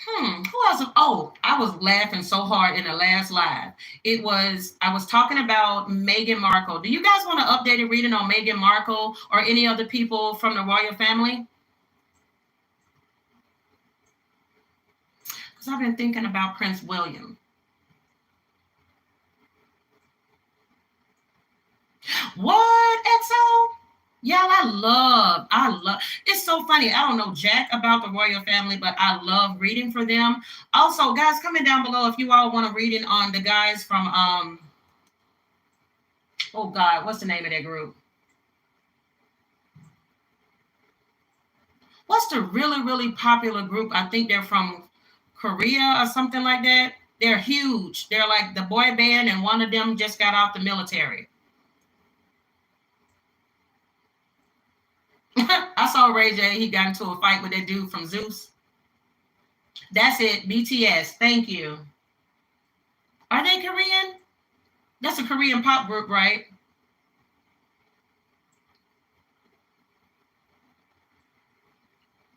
Who else? Oh, I was laughing so hard in the last live. I was talking about Meghan Markle. Do you guys want to update a reading on Meghan Markle or any other people from the royal family? Because I've been thinking about Prince William. What, XO? Y'all, I love, it's so funny. I don't know jack about the royal family, but I love reading for them. Also, guys, comment down below if you all want a reading on the guys from, oh God, what's the name of that group? What's the really, really popular group? I think they're from Korea or something like that. They're huge. They're like the boy band, and one of them just got off the military. I saw Ray J. He got into a fight with that dude from Zeus. That's it. BTS. Thank you. Are they Korean? That's a Korean pop group, right?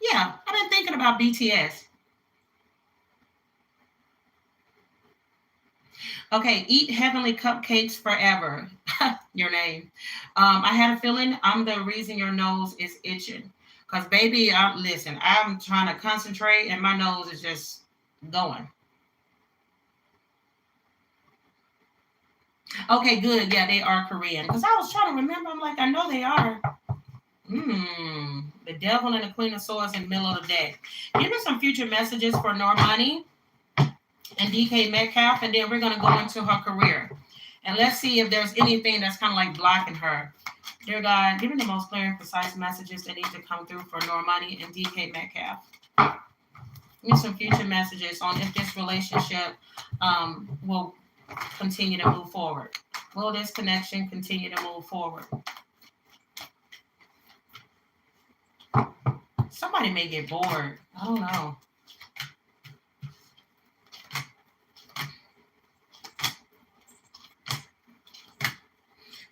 Yeah, I've been thinking about BTS. Okay, eat heavenly cupcakes forever. Your name. I had a feeling I'm the reason your nose is itching. Because, baby, listen, I'm trying to concentrate and my nose is just going. Okay, good. Yeah, they are Korean. Because I was trying to remember. I'm like, I know they are. The Devil and the Queen of Swords in the middle of the deck. Give me some future messages for Normani and DK Metcalf, and then we're going to go into her career. And let's see if there's anything that's kind of like blocking her. Dear God, give me the most clear and precise messages that need to come through for Normani and DK Metcalf. Give me some future messages on if this relationship will continue to move forward. Will this connection continue to move forward? Somebody may get bored. I don't know.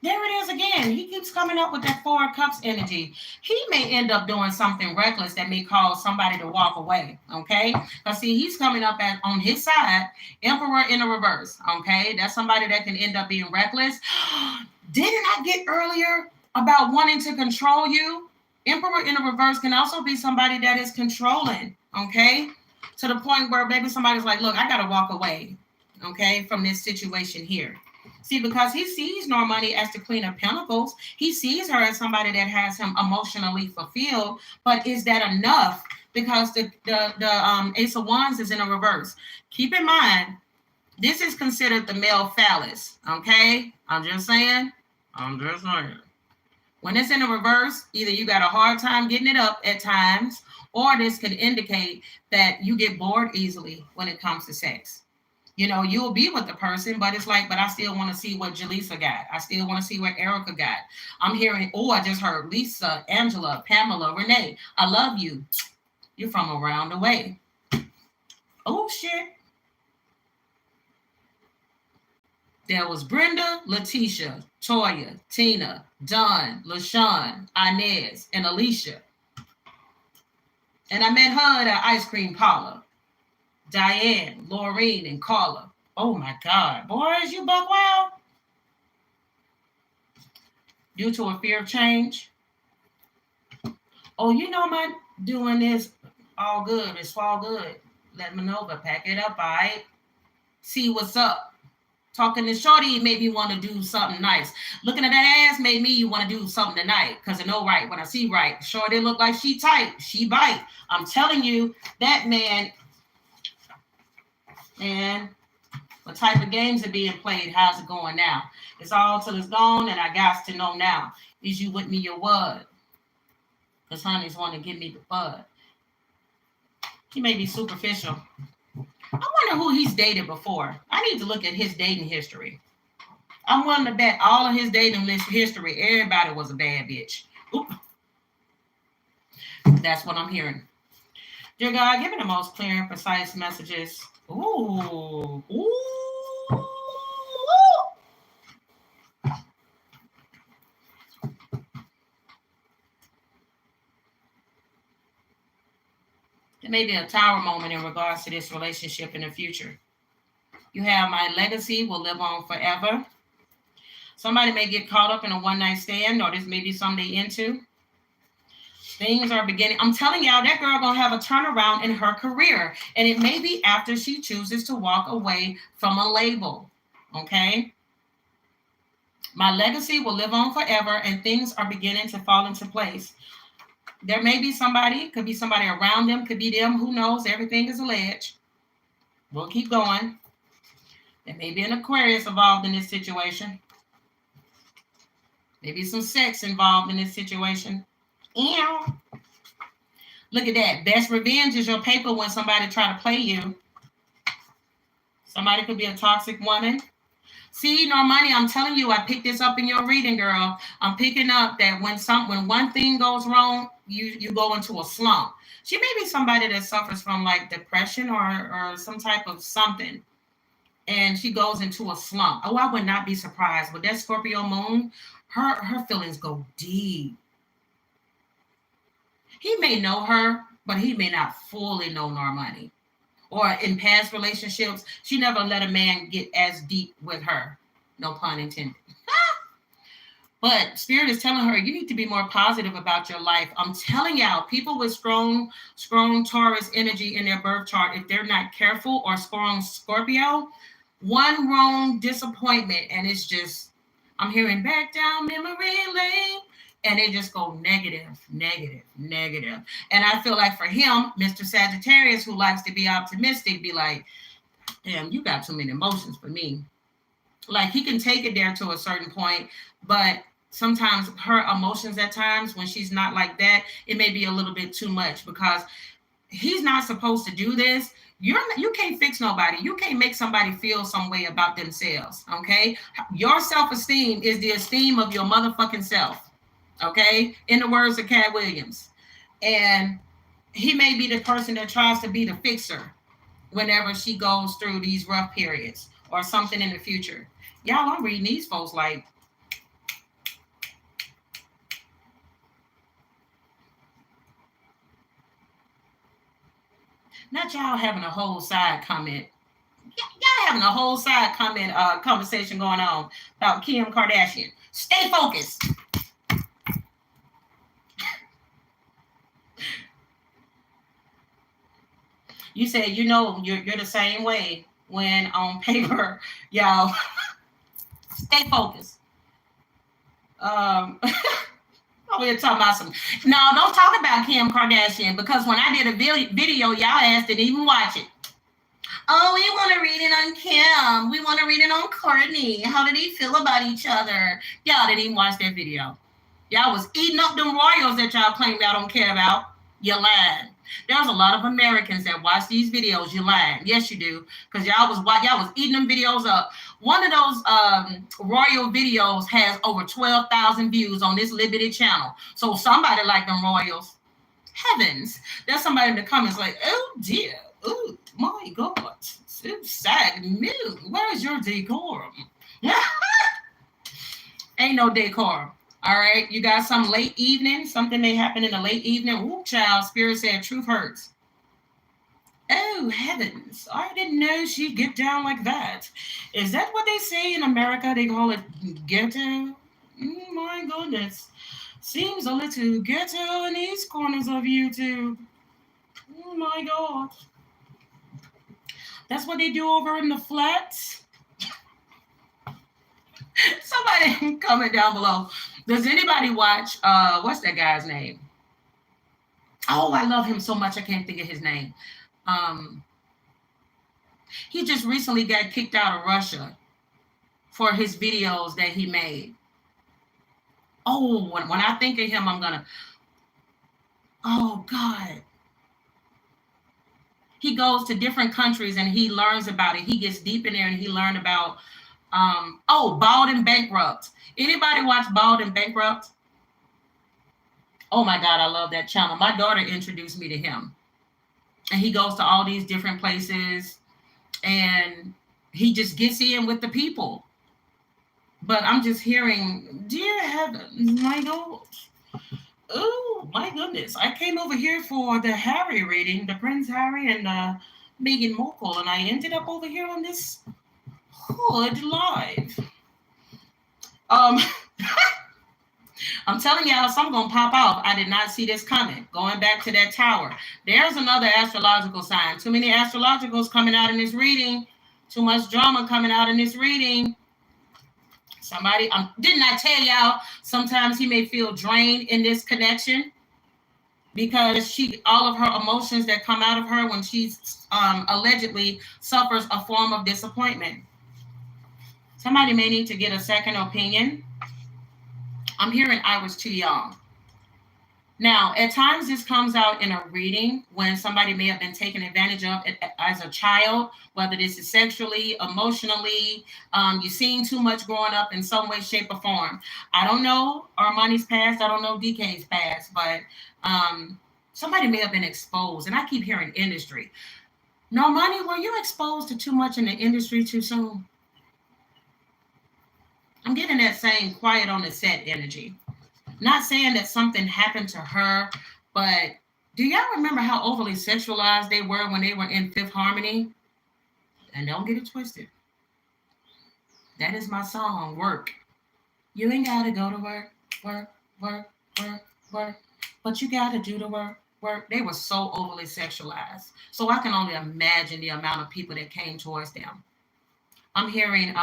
There it is again. He keeps coming up with that Four of Cups energy. He may end up doing something reckless that may cause somebody to walk away, okay? Because, see, he's coming up on his side, Emperor in a reverse, okay? That's somebody that can end up being reckless. Didn't I get earlier about wanting to control you? Emperor in a reverse can also be somebody that is controlling, okay? To the point where maybe somebody's like, look, I got to walk away, okay, from this situation here. See, because he sees Normani as the Queen of Pentacles, he sees her as somebody that has him emotionally fulfilled. But is that enough? Because the Ace of Wands is in a reverse. Keep in mind, this is considered the male phallus. Okay, I'm just saying. When it's in a reverse, either you got a hard time getting it up at times, or this could indicate that you get bored easily when it comes to sex. You know, you'll be with the person, but it's like, but I still want to see what Jaleesa got. I still want to see what Erica got. I'm hearing, oh, I just heard Lisa, Angela, Pamela, Renee. I love you. You're from around the way. Oh, shit. There was Brenda, Letitia, Toya, Tina, Dawn, LaShawn, Inez, and Alicia. And I met her at an ice cream parlor. Diane, Laureen, and Carla. Oh my God, boys, you buck wild. Due to a fear of change. Oh, you know, my doing this all good. It's all good. Let me know, but pack it up, all right? See what's up. Talking to Shorty made me want to do something nice. Looking at that ass made me want to do something tonight. Because I know right. When I see right, Shorty look like she tight. She bite. I'm telling you, that man, what type of games are being played? How's it going now? It's all till it's gone, and I got to know now. Is you with me your word? Because honeys want to give me the bud. He may be superficial. I wonder who he's dated before. I need to look at his dating history. I'm willing to bet all of his dating list history, everybody was a bad bitch. Oop. That's what I'm hearing. Dear God, give me the most clear and precise messages. Ooh. Ooh. It may be a tower moment in regards to this relationship in the future. You have my legacy will live on forever. Somebody may get caught up in a one-night stand, or this may be something they into. Things are beginning. I'm telling y'all, that girl gonna have a turnaround in her career, and it may be after she chooses to walk away from a label. Okay. My legacy will live on forever, and things are beginning to fall into place. There may be somebody, could be somebody around them, could be them, who knows? Everything is alleged. We'll keep going. There may be an Aquarius involved in this situation. Maybe some sex involved in this situation. Ew. Look at that. Best revenge is your paper when somebody try to play you. Somebody could be a toxic woman. See, Normani, I'm telling you, I picked this up in your reading, girl. I'm picking up that when one thing goes wrong, you go into a slump. She may be somebody that suffers from like depression or some type of something. And she goes into a slump. Oh, I would not be surprised. With that Scorpio moon, her feelings go deep. He may know her, but he may not fully know Normani. Or in past relationships, she never let a man get as deep with her. No pun intended. But Spirit is telling her, you need to be more positive about your life. I'm telling y'all, people with strong Taurus energy in their birth chart, if they're not careful, or strong Scorpio, one wrong disappointment, and it's just, I'm hearing back down memory lane, and they just go negative. And I feel like for him, Mr. Sagittarius, who likes to be optimistic, be like, damn, you got too many emotions for me. Like, he can take it there to a certain point, but sometimes her emotions at times, when she's not like that, it may be a little bit too much, because he's not supposed to do this. You can't fix nobody. You can't make somebody feel some way about themselves, okay? Your self-esteem is the esteem of your motherfucking self, okay? In the words of Cat Williams. And he may be the person that tries to be the fixer whenever she goes through these rough periods or something in the future. Y'all, I'm reading these folks like, not y'all having a whole side comment. Y'all having a whole side comment conversation going on about Kim Kardashian. Stay focused. You said, you know, you're the same way when on paper, y'all. Stay focused. We're talking about some. No, don't talk about Kim Kardashian, because when I did a video, y'all ass didn't even watch it. Oh, we want to read it on Kim. We want to read it on Courtney. How did he feel about each other? Y'all didn't even watch that video. Y'all was eating up them royals that y'all claimed y'all don't care about. You lying. There's a lot of Americans that watch these videos. You lying. Yes, you do. Because y'all was eating them videos up. One of those royal videos has over 12,000 views on this limited channel. So somebody like them royals. Heavens. There's somebody in the comments like, oh dear. Oh my God. Sag Moon. Where's your decorum? Ain't no decorum. All right, you got some late evening, something may happen in the late evening. Ooh, child, Spirit said truth hurts. Oh, heavens. I didn't know she'd get down like that. Is that what they say in America? They call it ghetto? My goodness. Seems a little ghetto in these corners of YouTube. Oh, my God. That's what they do over in the flats? Somebody comment down below. Does anybody watch, what's that guy's name? Oh, I love him so much, I can't think of his name. He just recently got kicked out of Russia for his videos that he made. Oh, when I think of him, I'm gonna, oh God. He goes to different countries and he learns about it. He gets deep in there and he learned about, Bald and Bankrupt. Anybody watch Bald and Bankrupt? Oh my God, I love that channel. My daughter introduced me to him. And he goes to all these different places and he just gets in with the people. But I'm just hearing, dear heavens, my God. Oh my goodness. I came over here for the Harry reading, the Prince Harry and Meghan Markle, and I ended up over here on this hood live. I'm telling y'all, something gonna pop off. I did not see this coming. Going back to that tower. There's another astrological sign. Too many astrologicals coming out in this reading. Too much drama coming out in this reading. Somebody, didn't I tell y'all, sometimes he may feel drained in this connection because all of her emotions that come out of her when she's allegedly suffers a form of disappointment. Somebody may need to get a second opinion. I'm hearing I was too young. Now, at times this comes out in a reading when somebody may have been taken advantage of as a child, whether this is sexually, emotionally, you've seen too much growing up in some way, shape, or form. I don't know Armani's past. I don't know DK's past, but somebody may have been exposed. And I keep hearing industry. Normani, were you exposed to too much in the industry too soon? I'm getting that same quiet on the set energy. Not saying that something happened to her, but do y'all remember how overly sexualized they were when they were in Fifth Harmony? And don't get it twisted. That is my song, Work. You ain't got to go to work, work, work, work, work, but you got to do the work, work. They were so overly sexualized. So I can only imagine the amount of people that came towards them. I'm hearing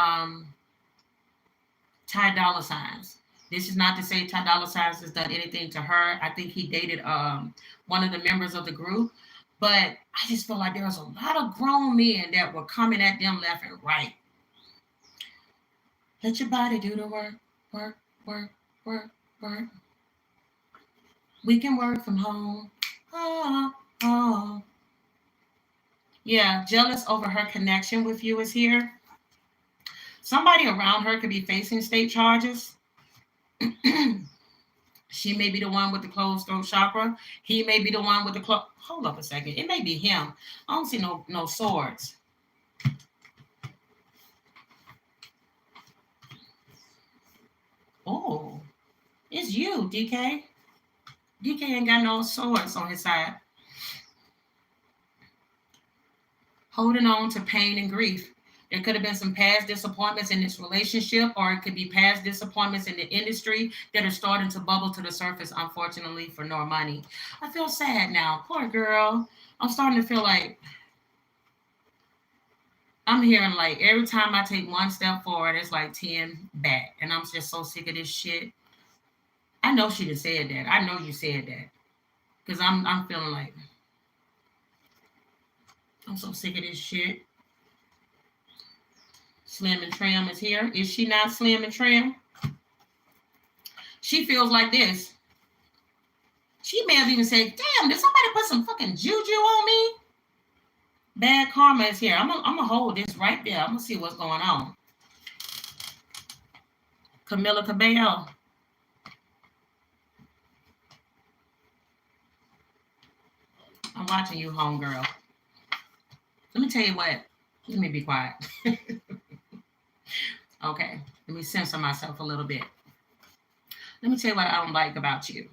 Ty Dolla Signs. This is not to say Ty Dolla Signs has done anything to her. I think he dated one of the members of the group. But I just feel like there was a lot of grown men that were coming at them left and right. Let your body do the work, work, work, work, work. We can work from home. Oh, oh. Yeah, jealous over her connection with you is here. Somebody around her could be facing state charges. She may be the one with the closed throat chakra. He may be the one with the hold up a second. It may be him. I don't see no swords. Oh, it's you, DK. DK ain't got no swords on his side. Holding on to pain and grief. There could have been some past disappointments in this relationship, or it could be past disappointments in the industry that are starting to bubble to the surface, unfortunately, for Normani. I feel sad now. Poor girl. I'm starting to feel like I'm hearing like every time I take one step forward, it's like 10 back. And I'm just so sick of this shit. I know she just said that. I know you said that. Because I'm feeling like I'm so sick of this shit. Slim and Trim is here. Is she not Slim and Trim? She feels like this. She may have even said, damn, did somebody put some fucking juju on me? Bad karma is here. I'm gonna hold this right there. I'm gonna see what's going on. Camila Cabello. I'm watching you, homegirl. Let me tell you what. Let me be quiet. Okay. Let me censor myself a little bit. Let me tell you what I don't like about you.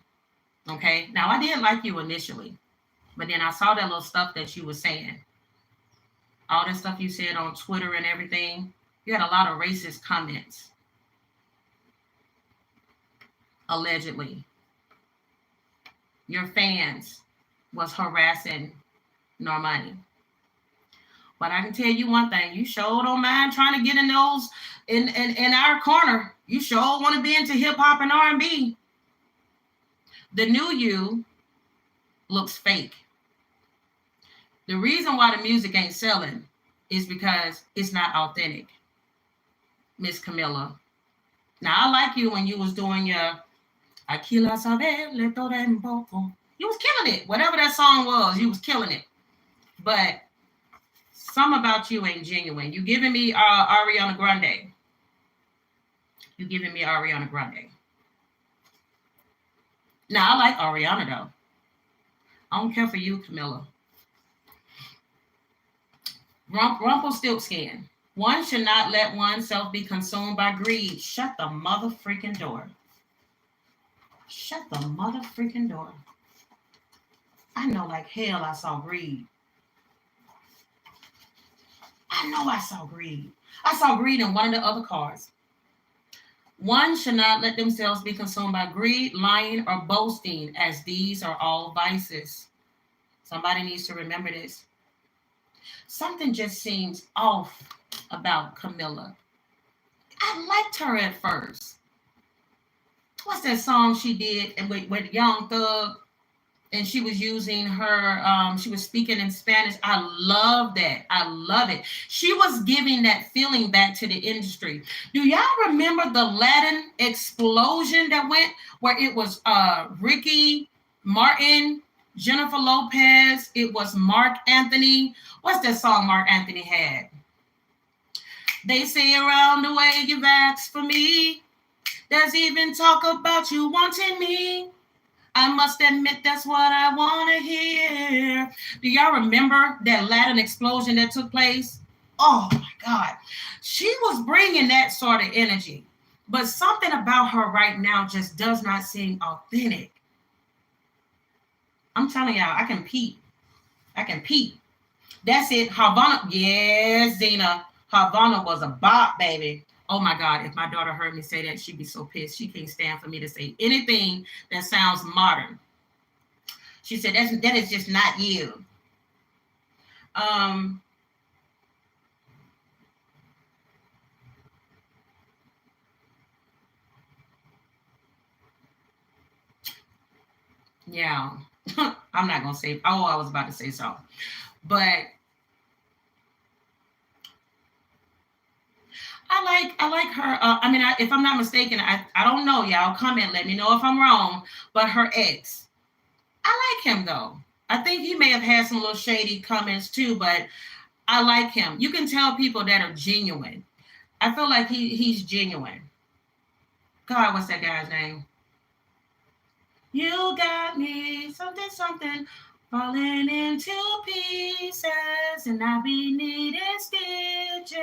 Okay. Now, I did like you initially, but then I saw that little stuff that you were saying. All that stuff you said on Twitter and everything. You had a lot of racist comments. Allegedly. Your fans was harassing Normani. But I can tell you one thing, you sure don't mind trying to get in those in our corner. You sure want to be into hip hop and R&B. The new you looks fake. The reason why the music ain't selling is because it's not authentic. Miss Camilla. Now I like you when you was doing your Aquí la saber le todo un poco. You was killing it. Whatever that song was, you was killing it. But some about you ain't genuine. You giving me Ariana Grande. You giving me Ariana Grande. Now, I like Ariana, though. I don't care for you, Camilla. Rumpelstiltskin. One should not let oneself be consumed by greed. Shut the mother freaking door. Shut the mother freaking door. I know like hell I saw greed. I know I saw greed. I saw greed in one of the other cards. One should not let themselves be consumed by greed, lying, or boasting, as these are all vices. Somebody needs to remember this. Something just seems off about Camilla. I liked her at first. What's that song she did with Young Thug? And she was using her, she was speaking in Spanish. I love that. I love it. She was giving that feeling back to the industry. Do y'all remember the Latin explosion that went where it was Ricky Martin, Jennifer Lopez, it was Mark Anthony. What's that song Mark Anthony had? They say around the way you've asked for me, there's even talk about you wanting me. I must admit that's what I want to hear. Do y'all remember that Latin explosion that took place? Oh my God. She was bringing that sort of energy. But something about her right now just does not seem authentic. I'm telling y'all, I can peep. That's it. Havana. Yes, Zena. Havana was a bop, baby. Oh my God, if my daughter heard me say that, she'd be so pissed. She can't stand for me to say anything that sounds modern. She said, that is just not you. Yeah, I'm not going to say, I was about to say so. But I like her. If I'm not mistaken, I don't know. Y'all comment, let me know if I'm wrong. But her ex, I like him though. I think he may have had some little shady comments too, but I like him. You can tell people that are genuine. I feel like he's genuine. God, what's that guy's name? You got me something falling into pieces, and I be needing stitches.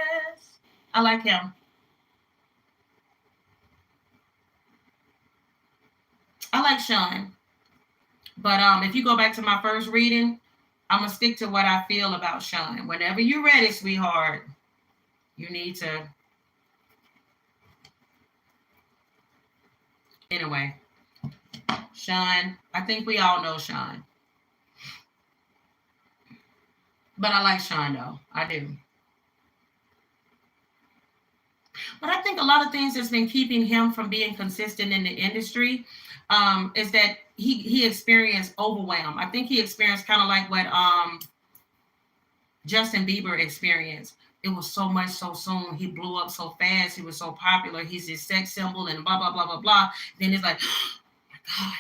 I like him. I like Sean. But if you go back to my first reading, I'm going to stick to what I feel about Sean. Whenever you're ready, sweetheart, you need to. Anyway, Sean, I think we all know Sean. But I like Sean, though. I do. But I think a lot of things that's been keeping him from being consistent in the industry is that he experienced overwhelm. I think he experienced kind of like what Justin Bieber experienced. It was so much so soon. He blew up so fast. He was so popular. He's his sex symbol and blah, blah, blah, blah, blah. Then it's like, oh my God.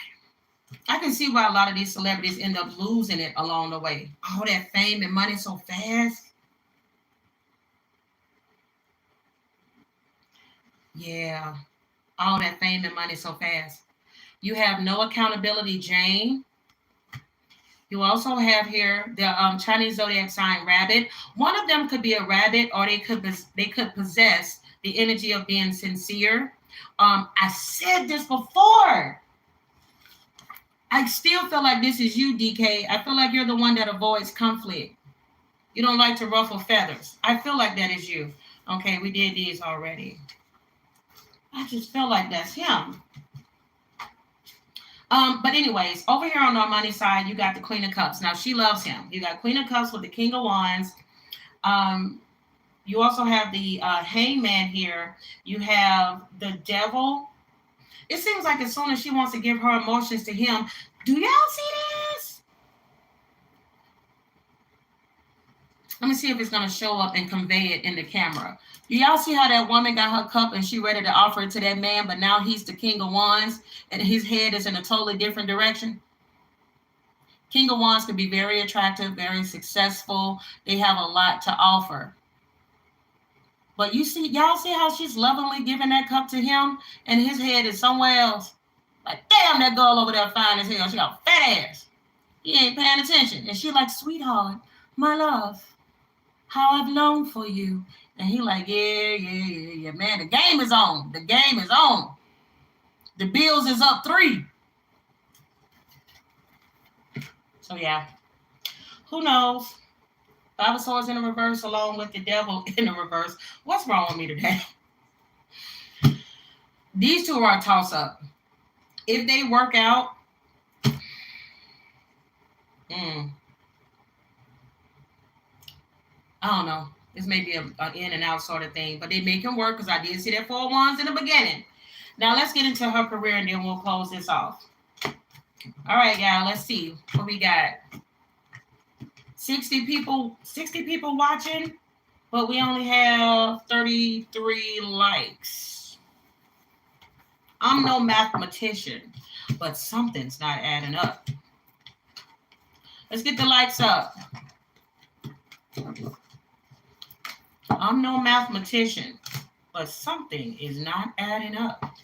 I can see why a lot of these celebrities end up losing it along the way. All that fame and money so fast. Yeah, all that fame and money so fast. You have no accountability, Jane. You also have here the Chinese zodiac sign rabbit. One of them could be a rabbit, or they could possess the energy of being sincere. I said this before. I still feel like this is you, DK. I feel like you're the one that avoids conflict. You don't like to ruffle feathers. I feel like that is you. Okay, we did these already. I just feel like that's him. But anyways, over here on Normani's side, you got the Queen of Cups. Now she loves him. You got Queen of Cups with the King of Wands. You also have the Hangman here. You have the Devil. It seems like as soon as she wants to give her emotions to him, do y'all see this? Let me see if it's going to show up and convey it in the camera. Do y'all see how that woman got her cup and she ready to offer it to that man, but now he's the King of Wands and his head is in a totally different direction? King of Wands can be very attractive, very successful. They have a lot to offer. But y'all see how she's lovingly giving that cup to him and his head is somewhere else? Like, damn, that girl over there fine as hell. She got a fat ass. He ain't paying attention. And she like, sweetheart, my love, how I've longed for you. And he like, yeah, man, the game is on. The game is on. The Bills is up 3. So, yeah. Who knows? 5 of Swords in the reverse along with the Devil in the reverse. What's wrong with me today? These two are a toss-up. If they work out, I don't know. This may be an in and out sort of thing, but they make him work because I did see that 4 of Wands in the beginning. Now let's get into her career and then we'll close this off. All right, y'all. Let's see what we got. 60 people watching, but we only have 33 likes. I'm no mathematician, but something's not adding up. Let's get the likes up. I'm no mathematician, but something is not adding up.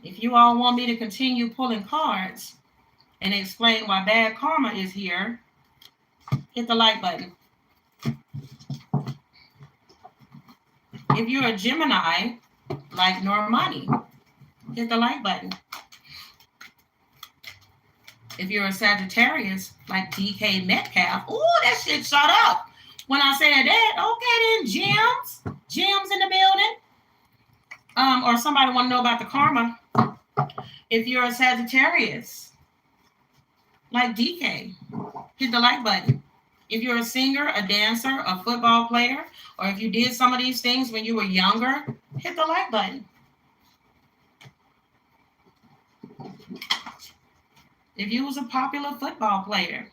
If you all want me to continue pulling cards and explain why bad karma is here, hit the like button. If you're a Gemini, like Normani, hit the like button. If you're a Sagittarius, like DK Metcalf, ooh, that shit shut up. When I said that, okay then, gems in the building. Or somebody want to know about the karma. If you're a Sagittarius, like DK, hit the like button. If you're a singer, a dancer, a football player, or if you did some of these things when you were younger, hit the like button. If you was a popular football player,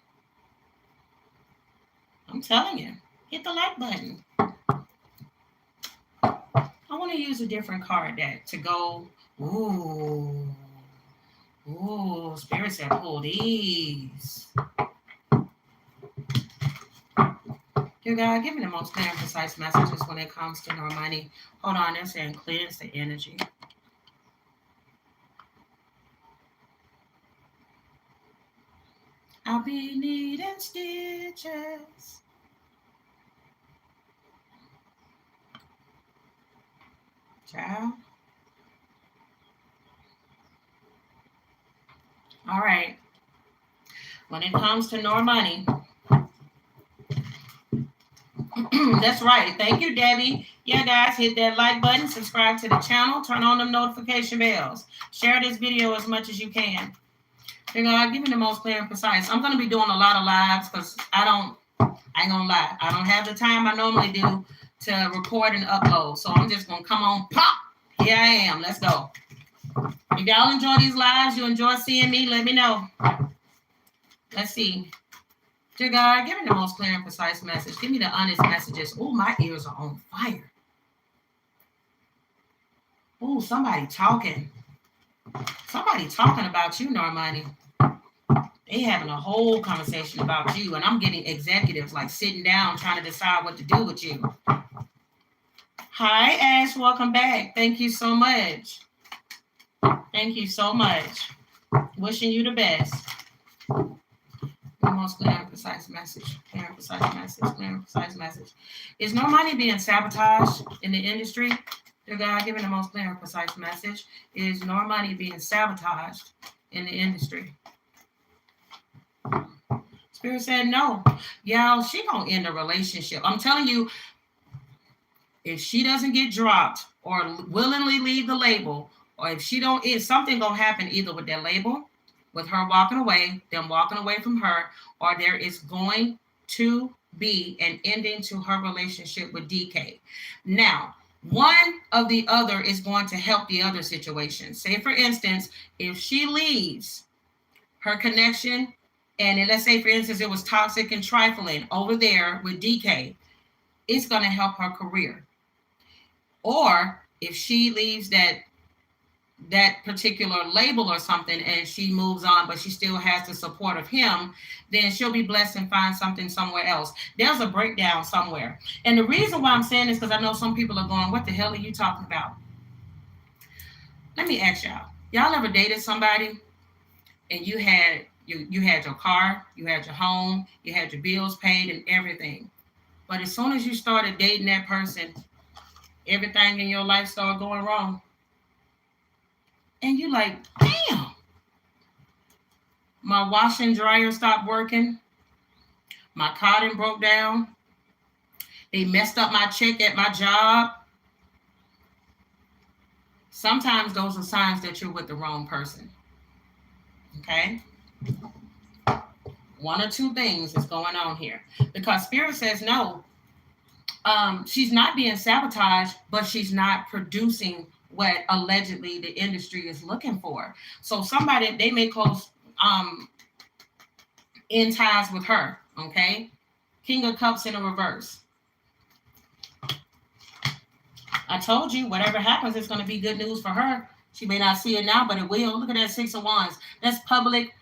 I'm telling you, hit the like button. I want to use a different card deck to go, ooh, Spirit said pull these. Dear God, give me the most clear and precise messages when it comes to Normani. Hold on, they're saying cleanse the energy. I'll be needing stitches. Child. All right. When it comes to Normani, that's right. Thank you, Debbie. Yeah, guys, hit that like button, subscribe to the channel, turn on them notification bells. Share this video as much as you can. You know, give me the most clear and precise. I'm going to be doing a lot of lives because I ain't going to lie. I don't have the time I normally do to record and upload. So I'm just going to come on, pop. Here I am. Let's go. If y'all enjoy these lives, you enjoy seeing me, let me know. Let's see. Dear God, give me the most clear and precise message. Give me the honest messages. Oh, my ears are on fire. Ooh, somebody talking. Somebody talking about you, Normani. They having a whole conversation about you, and I'm getting executives like sitting down trying to decide what to do with you. Hi, Ash. Welcome back. Thank you so much. Thank you so much. Wishing you the best. The most clear and precise message. Clear and precise message. Clear and precise message. Is Normani being sabotaged in the industry? Dear God, giving the most clear and precise message. Is Normani being sabotaged in the industry? Spirit said no. Y'all, she gonna end a relationship. I'm telling you, if she doesn't get dropped or willingly leave the label, or if she don't, if something gonna happen either with that label, with her walking away, them walking away from her, or there is going to be an ending to her relationship with DK. Now, one of the other is going to help the other situation. Say, for instance, if she leaves her connection, and let's say, for instance, it was toxic and trifling over there with DK, it's going to help her career. Or if she leaves that particular label or something and she moves on, but she still has the support of him, then she'll be blessed and find something somewhere else. There's a breakdown somewhere. And the reason why I'm saying this, because I know some people are going, what the hell are you talking about? Let me ask y'all ever dated somebody and you had your car, you had your home, you had your bills paid and everything. But as soon as you started dating that person, everything in your life started going wrong. And you're like, damn, my washer and dryer stopped working. My cotton broke down. They messed up my check at my job. Sometimes those are signs that you're with the wrong person. Okay? One or two things is going on here. Because Spirit says no. She's not being sabotaged, but she's not producing what allegedly the industry is looking for. So somebody, they may close end ties with her. Okay? King of Cups in a reverse. I told you, whatever happens, it's going to be good news for her. She may not see it now, but it will. Look at that Six of Wands. That's public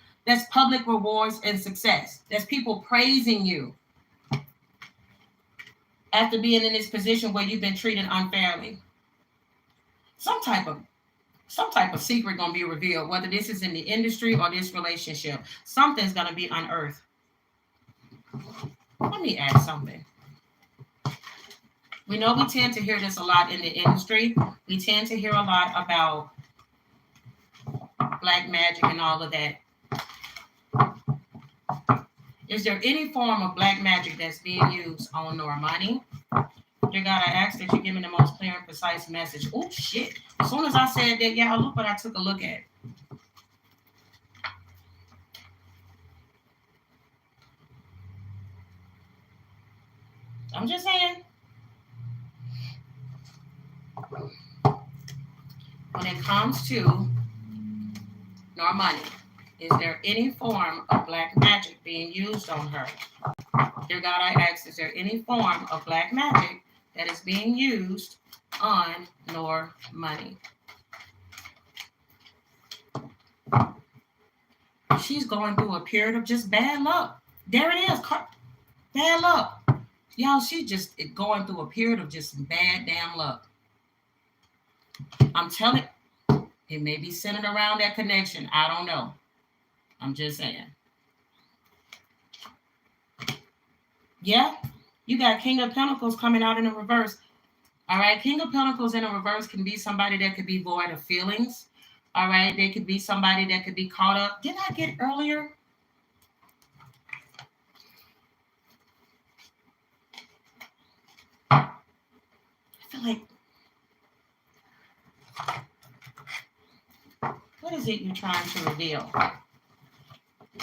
rewards and success. That's people praising you after being in this position where you've been treated unfairly. Some type of secret going to be revealed, whether this is in the industry or this relationship. Something's going to be unearthed. Let me add something. We know we tend to hear this a lot in the industry. We tend to hear a lot about black magic and all of that. Is there any form of black magic that's being used on Normani? Dear God, I ask that you give me the most clear and precise message. Oh, shit. As soon as I said that, yeah, look what I took a look at. I'm just saying. When it comes to Normani, is there any form of black magic being used on her? Dear God, I ask, is there any form of black magic that is being used on Normani? She's going through a period of just bad luck. There it is. Bad luck. Y'all, she's just going through a period of just bad damn luck. I'm telling you, it may be centered around that connection. I don't know. I'm just saying. Yeah, you got King of Pentacles coming out in a reverse. All right, King of Pentacles in a reverse can be somebody that could be void of feelings. All right, they could be somebody that could be caught up. Did I get earlier? I feel like, what is it you're trying to reveal?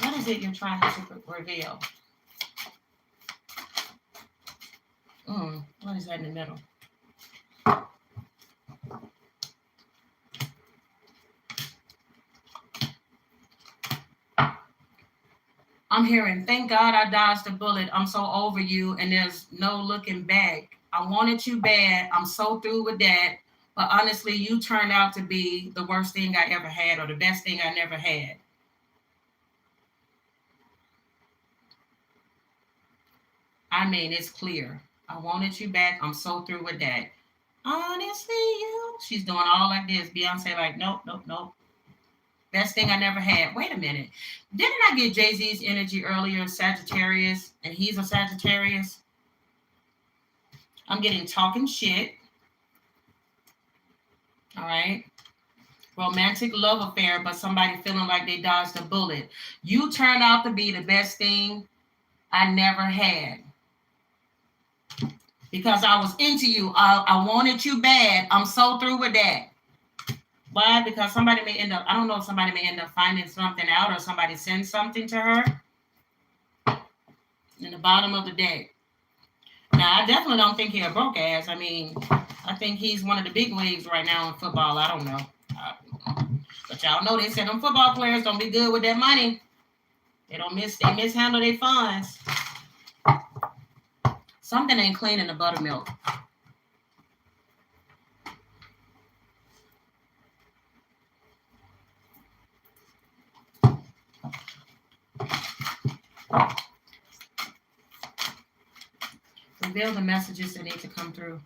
What is it you're trying to reveal? What is that in the middle? I'm hearing, thank God I dodged a bullet. I'm so over you and there's no looking back. I wanted you bad. I'm so through with that. But honestly, you turned out to be the worst thing I ever had or the best thing I never had. I mean, it's clear. I wanted you back. I'm so through with that. Honestly, you. She's doing all like this. Beyonce, like, nope, nope, nope. Best thing I never had. Wait a minute. Didn't I get Jay-Z's energy earlier, Sagittarius? And he's a Sagittarius. I'm getting talking shit. All right. Romantic love affair, but somebody feeling like they dodged a bullet. You turned out to be the best thing I never had. Because I was into you. I wanted you bad. I'm so through with that. Why? Because somebody may end up, I don't know if somebody may end up finding something out or somebody sends something to her in the bottom of the deck. Now, I definitely don't think he's a broke ass. I mean, I think he's one of the big leagues right now in football. I don't know. But y'all know they said them football players don't be good with their money. They mishandle their funds. Something ain't clean in the buttermilk. Reveal the messages that need to come through.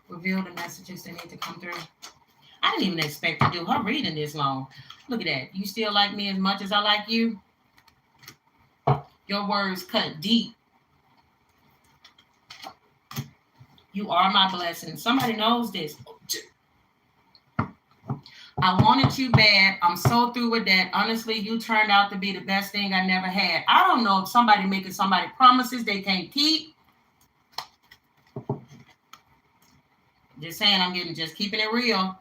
Reveal the messages that need to come through. I didn't even expect to do her reading this long. Look at that. You still like me as much as I like you? Your words cut deep. You are my blessing. Somebody knows this. I wanted you bad. I'm so through with that. Honestly, you turned out to be the best thing I never had. I don't know if somebody making somebody promises they can't keep. Just saying, just keeping it real.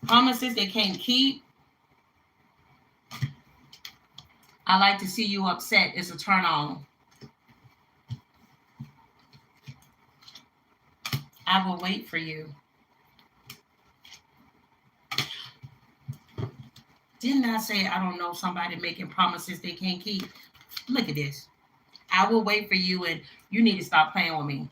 Promises they can't keep. I like to see you upset. It's a turn on. I will wait for you. Didn't I say I don't know somebody making promises they can't keep? Look at this. I will wait for you, and you need to stop playing with me.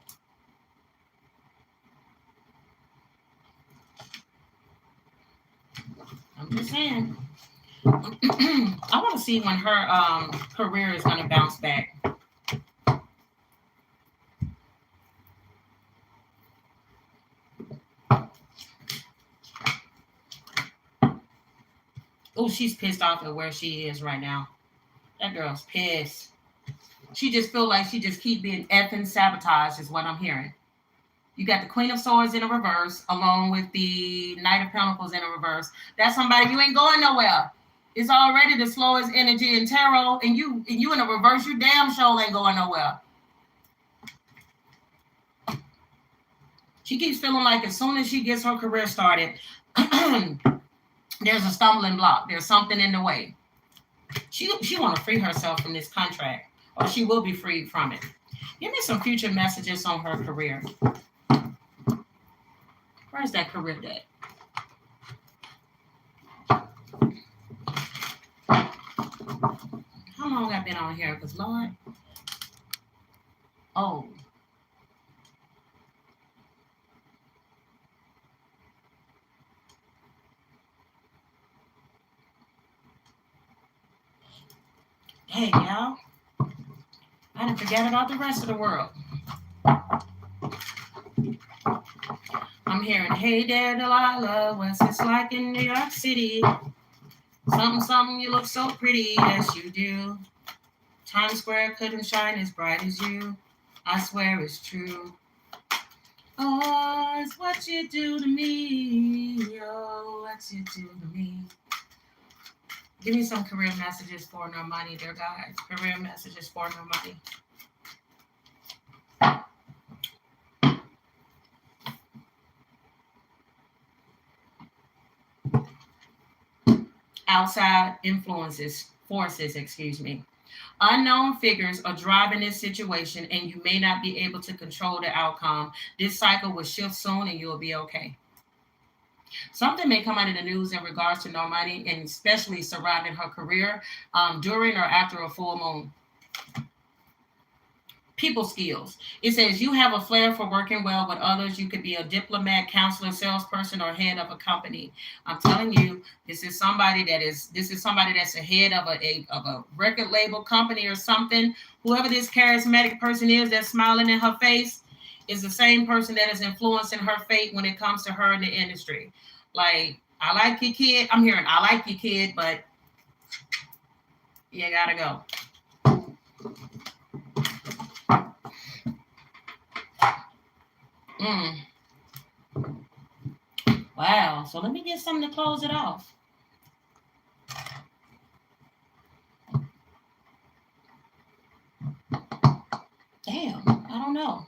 I'm just saying. I want to see when her career is going to bounce back. Oh, she's pissed off at where she is right now. That girl's pissed. She just feel like she just keep being effing sabotaged is what I'm hearing. You got the Queen of Swords in a reverse, along with the Knight of Pentacles in a reverse. That's somebody you ain't going nowhere. It's already the slowest energy in tarot, and you in a reverse, you damn sure ain't going nowhere. She keeps feeling like as soon as she gets her career started, there's a stumbling block. There's something in the way. She want to free herself from this contract, or she will be freed from it. Give me some future messages on her career. Where's that career at? How long have I been on here? Because Lord. Oh. Hey, y'all. I didn't forget about the rest of the world. I'm hearing, hey there, Delilah, what's it like in New York City? Something, something, you look so pretty, yes you do. Times Square couldn't shine as bright as you. I swear it's true. Oh, it's what you do to me. Oh, what you do to me. Give me some career messages for Normani, dear guys. Career messages for Normani. Outside forces, excuse me. Unknown figures are driving this situation, and you may not be able to control the outcome. This cycle will shift soon, and you'll be okay. Something may come out of the news in regards to Normani, and especially surrounding her career during or after a full moon. people skills. It says you have a flair for working well with others. You could be a diplomat, counselor, salesperson, or head of a company. I'm telling you, this is somebody that's a head of a record label company or something. Whoever this charismatic person is that's smiling in her face is the same person that is influencing her fate when it comes to her in the industry. Like, I like you, kid. I'm hearing I like you, kid, but you gotta go. Wow. So let me get something to close it off. Damn, I don't know.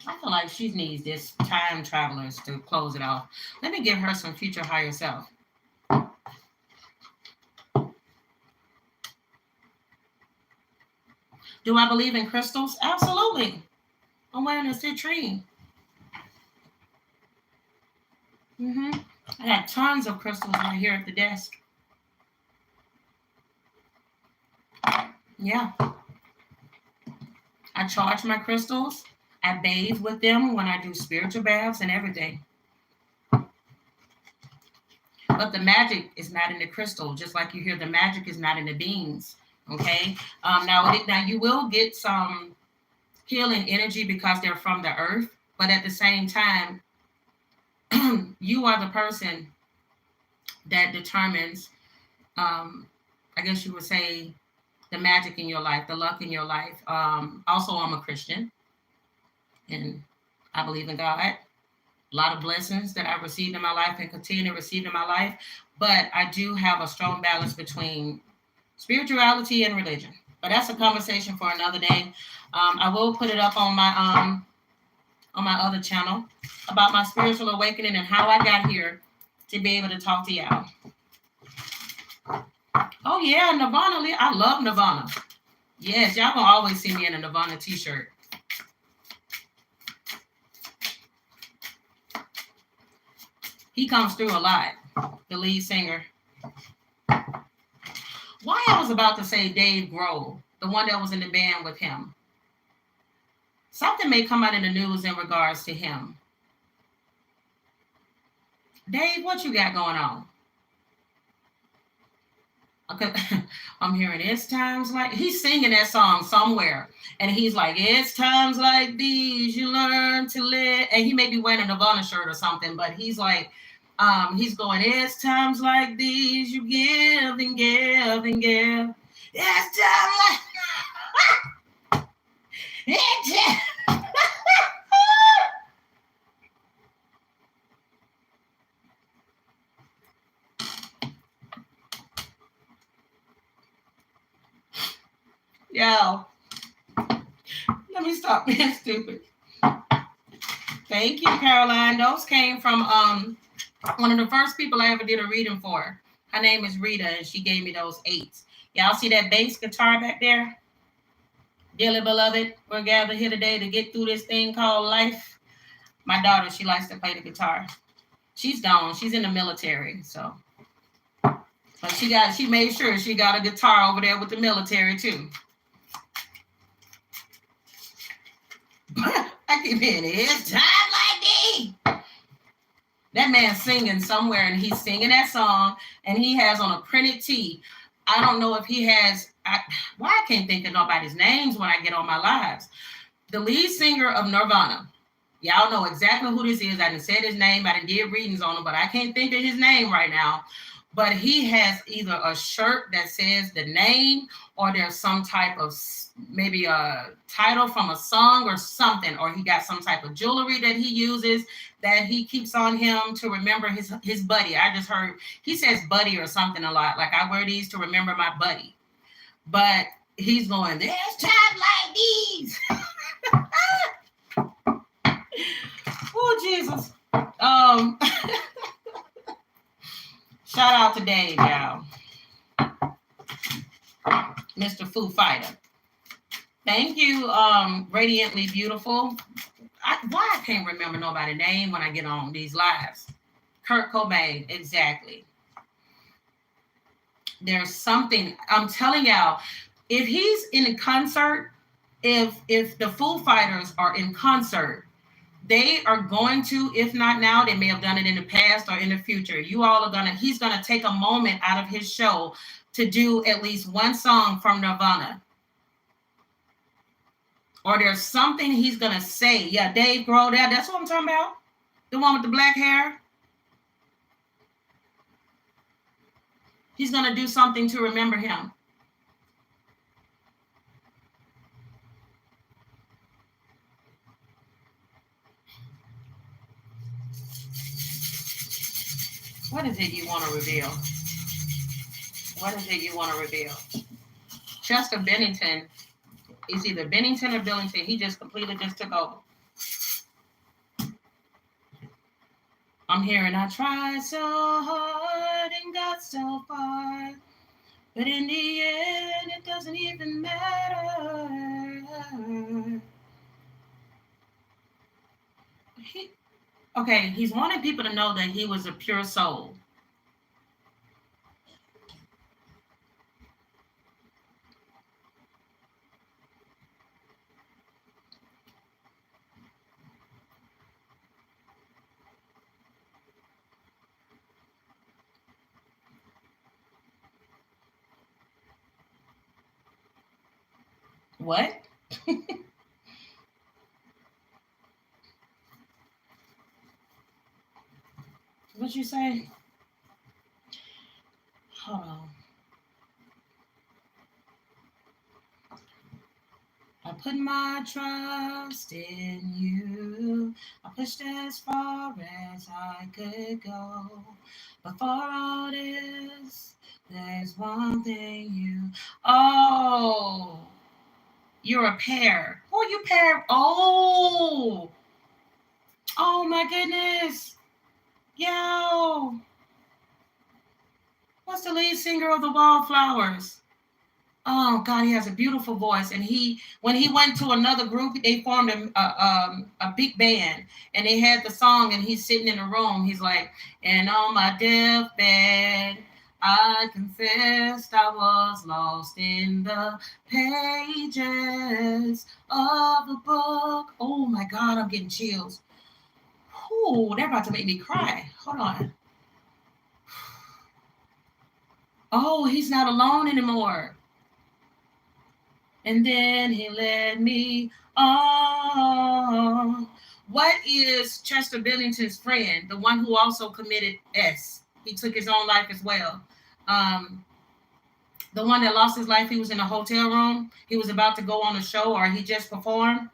I feel like she needs this time travelers to close it off. Let me give her some future higher self. Do I believe in crystals? Absolutely. I'm wearing a citrine. I got tons of crystals right here at the desk. Yeah. I charge my crystals. I bathe with them when I do spiritual baths and everything. But the magic is not in the crystal, just like you hear the magic is not in the beans. Okay. Now you will get some healing energy because they're from the earth, but at the same time, you are the person that determines, I guess you would say, the magic in your life, the luck in your life. Also, I'm a Christian, and I believe in God. A lot of blessings that I've received in my life and continue to receive in my life, but I do have a strong balance between spirituality and religion. But that's a conversation for another day. I will put it up on my other channel about my spiritual awakening and how I got here to be able to talk to y'all. Oh yeah, Nirvana. I love Nirvana. Yes, y'all gonna always see me in a Nirvana t-shirt. He comes through a lot, the lead singer. Why I was about to say Dave Grohl, the one that was in the band with him. Something may come out in the news in regards to him. Dave, what you got going on? Okay, I'm hearing it's times like he's singing that song somewhere, and he's like, it's times like these you learn to live. And he may be wearing a Nirvana shirt or something, but he's like, he's going, it's times like these you give and give and give. It's times like it's Yo, let me stop being stupid. Thank you, Caroline. Those came from one of the first people I ever did a reading for. Her name is Rita, and she gave me those 8s. Y'all see that bass guitar back there? Dearly beloved, we're gathered here today to get through this thing called life. My daughter, she likes to play the guitar. She's gone. She's in the military, so. But she made sure she got a guitar over there with the military too. I keep hearing it. It's time like these. That man's singing somewhere, and he's singing that song, and he has on a printed tee. I don't know if he has. Why I can't think of nobody's names when I get on my lives. The lead singer of Nirvana. Y'all know exactly who this is. I didn't say his name. I didn't did readings on him, but I can't think of his name right now. But he has either a shirt that says the name, or there's some type of maybe a title from a song or something, or he got some type of jewelry that he uses that he keeps on him to remember his buddy. I just heard he says buddy or something a lot. Like, I wear these to remember my buddy. But he's going, there's times like these. Oh, Jesus. Shout out to Dave, y'all. Mr. Foo Fighter. Thank you, Radiantly Beautiful. Why I can't remember nobody's name when I get on these lives? Kurt Cobain, exactly. There's something, I'm telling y'all, if he's in a concert, if the Foo Fighters are in concert, they are going to, if not now, they may have done it in the past or in the future. You all are he's gonna take a moment out of his show to do at least one song from Nirvana. Or there's something he's gonna say. Yeah, Dave Grohl, that's what I'm talking about. The one with the black hair. He's gonna do something to remember him. What is it you want to reveal? What is it you want to reveal? Chester Bennington is either Bennington or Billington. He just completely just took over. I'm hearing I tried so hard and got so far, but in the end it doesn't even matter. He's wanting people to know that he was a pure soul. What? What you say? Hold on. I put my trust in you. I pushed as far as I could go. But for all this, there's one thing you... Oh, you're a pair. Who are you pair? Oh my goodness. Yo. What's the lead singer of the Wallflowers? Oh God, he has a beautiful voice. And when he went to another group, they formed a big band, and they had the song. And he's sitting in a room. He's like, and on my deathbed, I confessed I was lost in the pages of the book. Oh my God, I'm getting chills. Ooh, they're about to make me cry. Hold on. Oh, he's not alone anymore. And then he led me on. What is Chester Bennington's friend, the one who also committed S? He took his own life as well. The one that lost his life, he was in a hotel room. He was about to go on a show, or he just performed.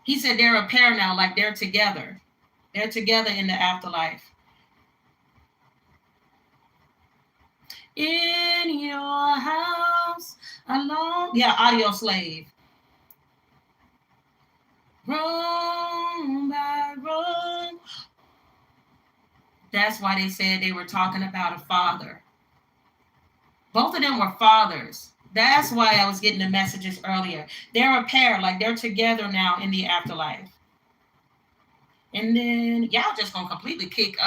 He said they're a pair now, like they're together. They're together in the afterlife. In your house alone. Yeah, Audio Slave. Room by room. That's why they said they were talking about a father. Both of them were fathers. That's why I was getting the messages earlier. They're a pair, like they're together now in the afterlife. And then y'all just gonna completely kick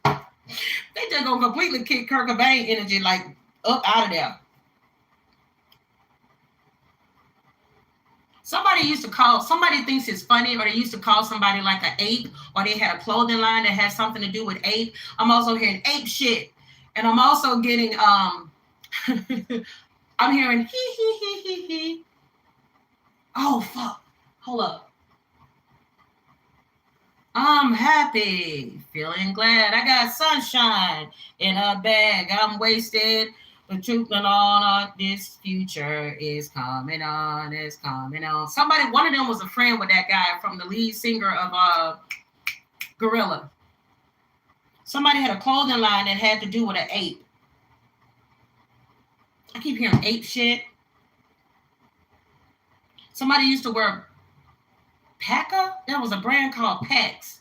they just gonna completely kick Kurt Cobain energy like up out of there. Somebody thinks it's funny, or they used to call somebody like an ape, or they had a clothing line that had something to do with ape. I'm also hearing ape shit. And I'm also getting I'm hearing he. Oh fuck. Hold up. I'm happy, feeling glad. I got sunshine in a bag. I'm wasted, but truth and all, this future is coming on. It's coming on. One of them was a friend with that guy from the lead singer of Gorilla. Somebody had a clothing line that had to do with an ape. I keep hearing ape shit. Somebody used to wear Paca? There was a brand called Pax.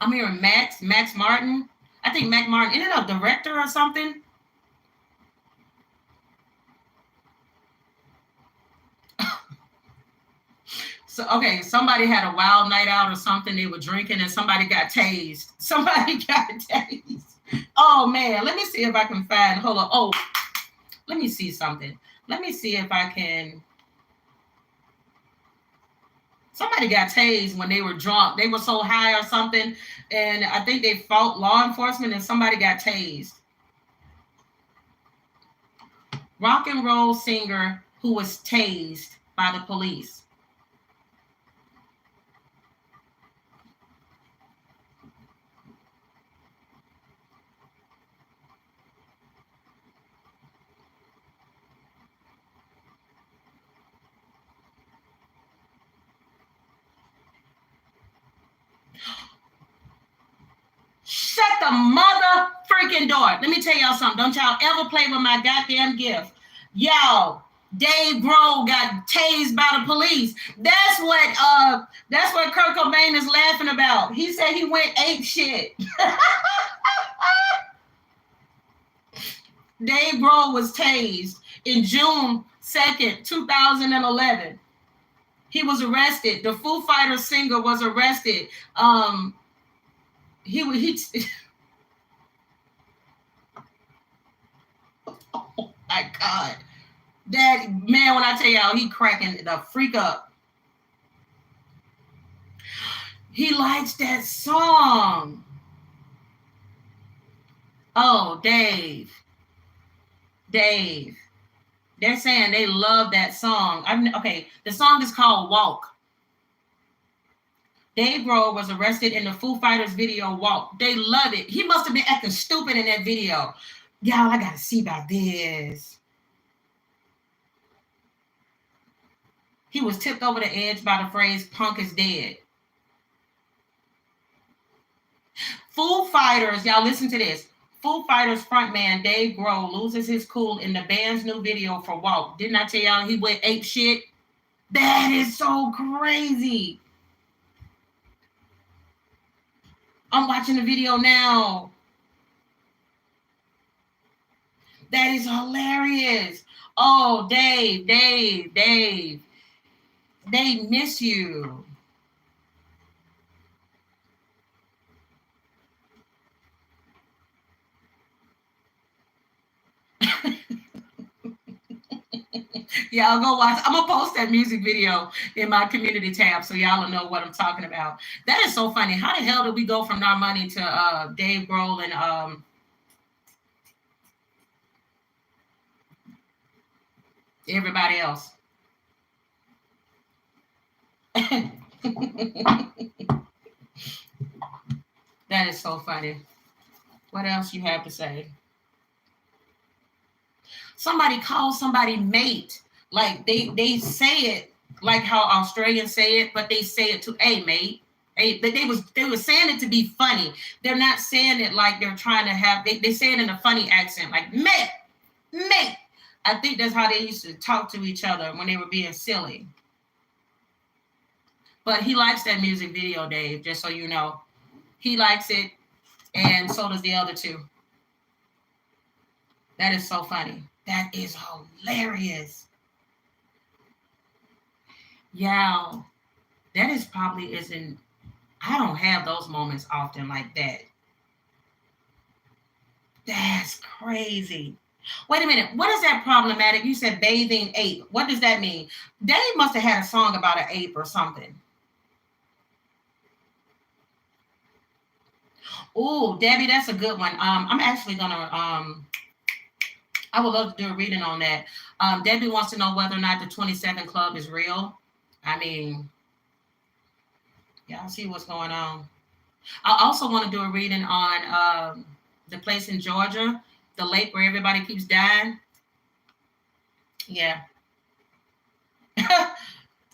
I'm hearing Max Martin. I think Mac Martin, isn't it a director or something? So, okay, somebody had a wild night out or something. They were drinking and somebody got tased. Somebody got tased. Oh, man. Let me see if I can find. Hold on. Oh, let me see something. Let me see if I can. Somebody got tased when they were drunk. They were so high or something. And I think they fought law enforcement and somebody got tased. Rock and roll singer who was tased by the police. Shut the mother freaking door. Let me tell y'all something. Don't y'all ever play with my goddamn gift. Y'all, Dave Grohl got tased by the police. That's what Kurt Cobain is laughing about. He said he went ape shit. Dave Grohl was tased in June 2nd, 2011. He was arrested. The Foo Fighters singer was arrested. He oh my God. That man, when I tell y'all, he cracking the freak up. He likes that song. Oh, Dave. They're saying they love that song. Okay, the song is called Walk. Dave Grohl was arrested in the Foo Fighters video Walk. They love it. He must have been acting stupid in that video. Y'all, I gotta see about this. He was tipped over the edge by the phrase, punk is dead. Foo Fighters, y'all listen to this. Foo Fighters frontman Dave Grohl loses his cool in the band's new video for Walk. Didn't I tell y'all he went ape shit? That is so crazy. I'm watching the video now. That is hilarious. Oh, Dave. They miss you. Yeah, I'll go watch. I'm gonna post that music video in my community tab so y'all will know what I'm talking about. That is so funny. How the hell did we go from Normani to Dave Grohl and everybody else? That is so funny. What else you have to say? Somebody calls somebody mate. Like they say it like how Australians say it, but they say it to a mate. Hey, they were saying it to be funny. They're not saying it like they're trying to have. They say it in a funny accent, like mate. I think that's how they used to talk to each other when they were being silly. But he likes that music video, Dave. Just so you know, he likes it, and so does the other two. That is so funny. That is hilarious. Yeah, that is probably isn't. I don't have those moments often like that. That's crazy. Wait a minute. What is that problematic? You said bathing ape. What does that mean? Dave must have had a song about an ape or something. Oh, Debbie, that's a good one. I'm actually gonna I would love to do a reading on that. Debbie wants to know whether or not the 27 Club is real. I mean, y'all see what's going on. I also want to do a reading on the place in Georgia, the lake where everybody keeps dying. Yeah.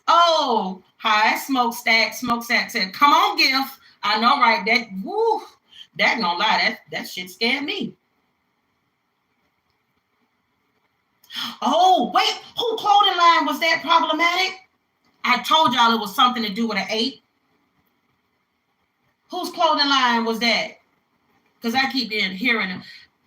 Oh, hi, Smokestack. Smokestack said, come on, Gift. I know, right? That, woo, that gonna lie, that shit scared me. Oh, wait, who clothing line was that problematic? I told y'all it was something to do with an ape. Whose clothing line was that? Because I keep hearing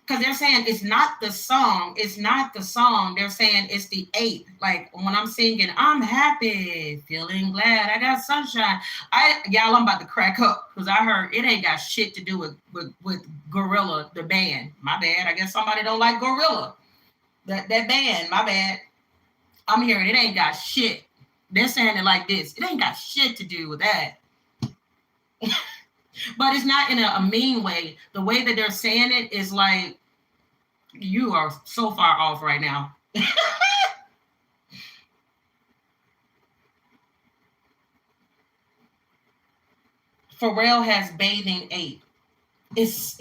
because they're saying it's not the song. It's not the song. They're saying it's the 8. Like when I'm singing, I'm happy, feeling glad, I got sunshine. I'm about to crack up because I heard it ain't got shit to do with Gorilla, the band. My bad. I guess somebody don't like Gorilla. That band, my bad. I'm hearing it ain't got shit. They're saying it like this. It ain't got shit to do with that. But it's not in a mean way. The way that they're saying it is like, you are so far off right now. Pharrell has Bathing 8.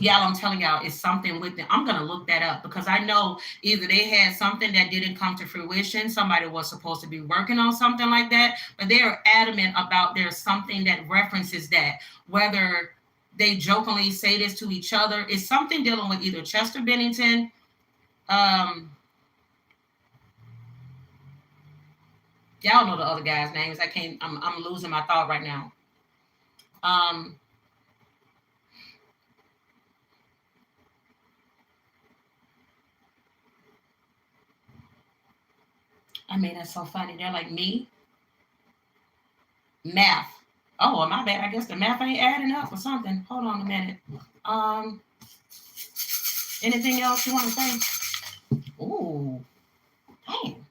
I'm telling y'all, it's something with it. I'm gonna look that up because I know either they had something that didn't come to fruition, somebody was supposed to be working on something like that, but they are adamant about there's something that references that. Whether they jokingly say this to each other, it's something dealing with either Chester Bennington, y'all know the other guy's names. I'm losing my thought right now. I mean, that's so funny. They're like, me? Math. Oh, my bad. I guess the math ain't adding up or something. Hold on a minute. Anything else you want to say? Ooh, dang.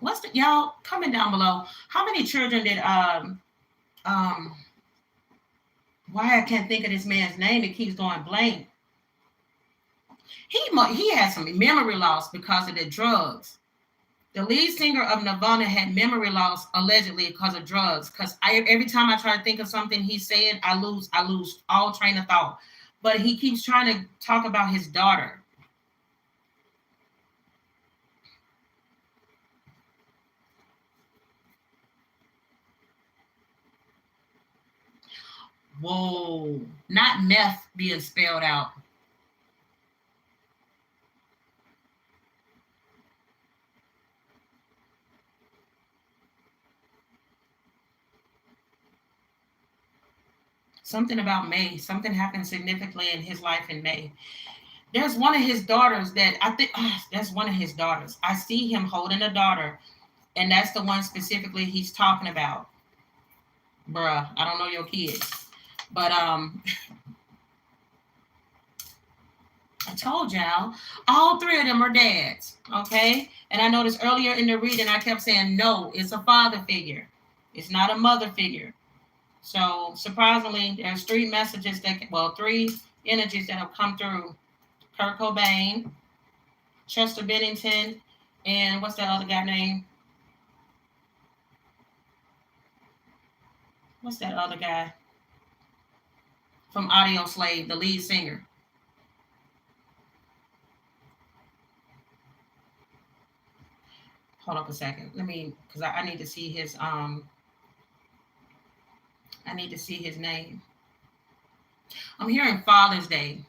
What's the, y'all comment down below? How many children did why I can't think of this man's name? It keeps going blank. He had some memory loss because of the drugs. The lead singer of Nirvana had memory loss allegedly because of drugs. Because every time I try to think of something he's saying, I lose all train of thought. But he keeps trying to talk about his daughter. Whoa, not meth being spelled out. Something about May. Something happened significantly in his life in May. There's one of his daughters that I think, that's one of his daughters. I see him holding a daughter, and that's the one specifically he's talking about. Bruh, I don't know your kids. But I told y'all, all 3 of them are dads, okay? And I noticed earlier in the reading, I kept saying, no, it's a father figure. It's not a mother figure. So surprisingly, there's 3 messages 3 energies that have come through. Kurt Cobain, Chester Bennington, and what's that other guy name? What's that other guy? From Audio Slave, the lead singer. Hold up a second. Let me, because I need to see his I need to see his name. I'm hearing Father's Day.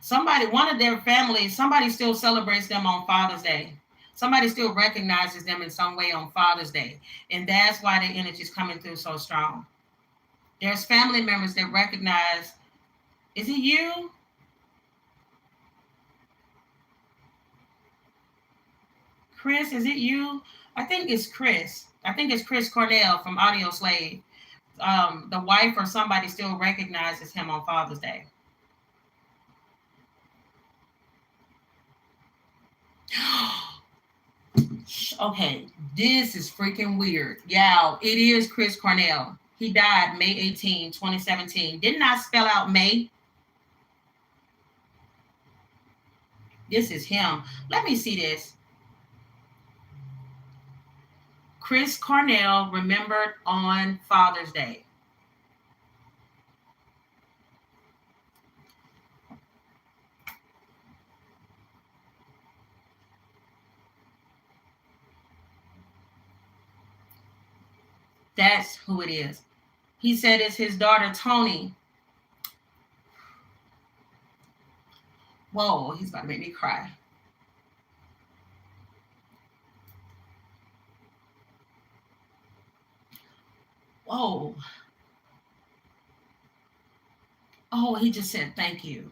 One of their families, somebody still celebrates them on Father's Day. Somebody still recognizes them in some way on Father's Day. And that's why the energy is coming through so strong. There's family members that recognize, is it you? Chris, is it you? I think it's Chris. I think it's Chris Cornell from Audio Slave. The wife or somebody still recognizes him on Father's Day. Okay, this is freaking weird. Yeah, it is Chris Cornell. He died May 18, 2017. Didn't I spell out May? This is him. Let me see this. Chris Cornell remembered on Father's Day. That's who it is. He said it's his daughter, Tony. Whoa, he's about to make me cry. Whoa. Oh, he just said thank you.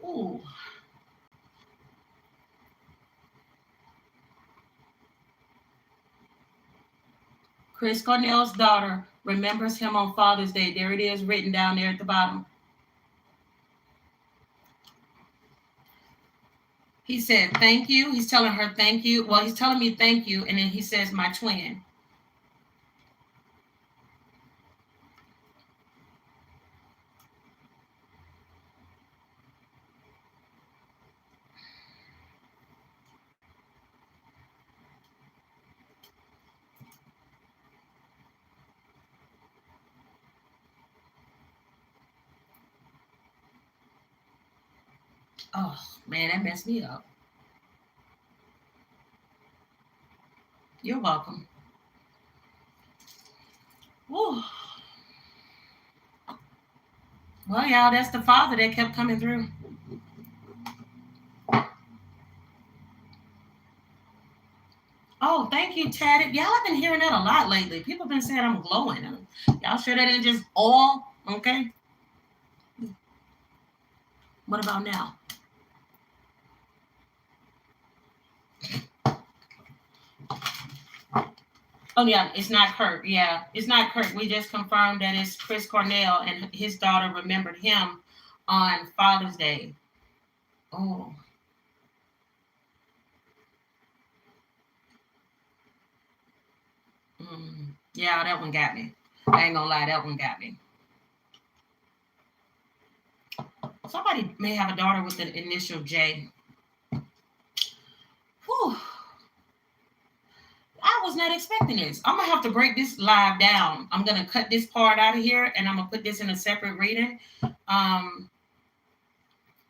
Ooh. Chris Cornell's daughter remembers him on Father's Day. There it is written down there at the bottom. He said thank you. He's telling her thank you. Well, he's telling me thank you. And then he says my twin. Oh, man, that messed me up. You're welcome. Woo. Well, y'all, that's the father that kept coming through. Oh, thank you, Tad. Y'all have been hearing that a lot lately. People have been saying I'm glowing. Y'all sure that ain't just all? Okay. What about now? Oh, yeah, it's not Kurt. Yeah, it's not Kurt. We just confirmed that it's Chris Cornell and his daughter remembered him on Father's Day. Oh. Yeah, that one got me. I ain't gonna lie, that one got me. Somebody may have a daughter with the initial J. Whew. I was not expecting this. I'm gonna have to break this live down. I'm gonna cut this part out of here and I'm gonna put this in a separate reading.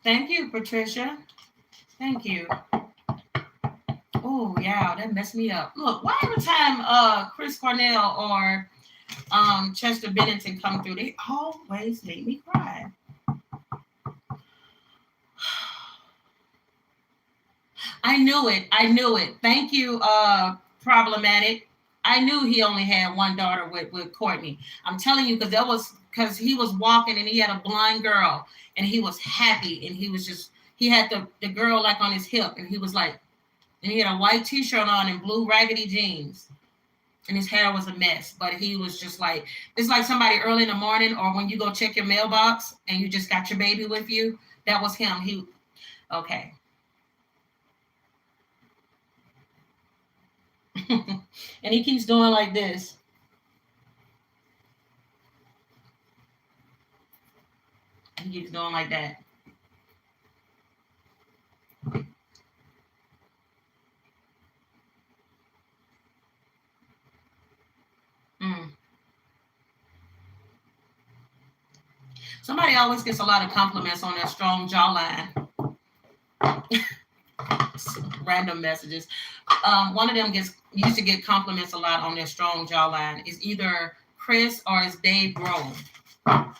Thank you, Patricia. Thank you. Oh yeah, that messed me up. Look, why every time Chris Cornell or Chester Bennington come through, they always make me cry. I knew it. I knew it. Thank you, Problematic. I knew he only had one daughter with Courtney. I'm telling you, because he was walking and he had a blind girl and he was happy and he had the girl like on his hip and he was like, and he had a white t-shirt on and blue raggedy jeans and his hair was a mess, but he was just like, it's like somebody early in the morning or when you go check your mailbox and you just got your baby with you. That was him. Okay. And he keeps doing like this. He keeps doing like that. Somebody always gets a lot of compliments on their strong jawline. Random messages. One of them used to get compliments a lot on their strong jawline. It's either Chris or it's Dave Grohl. All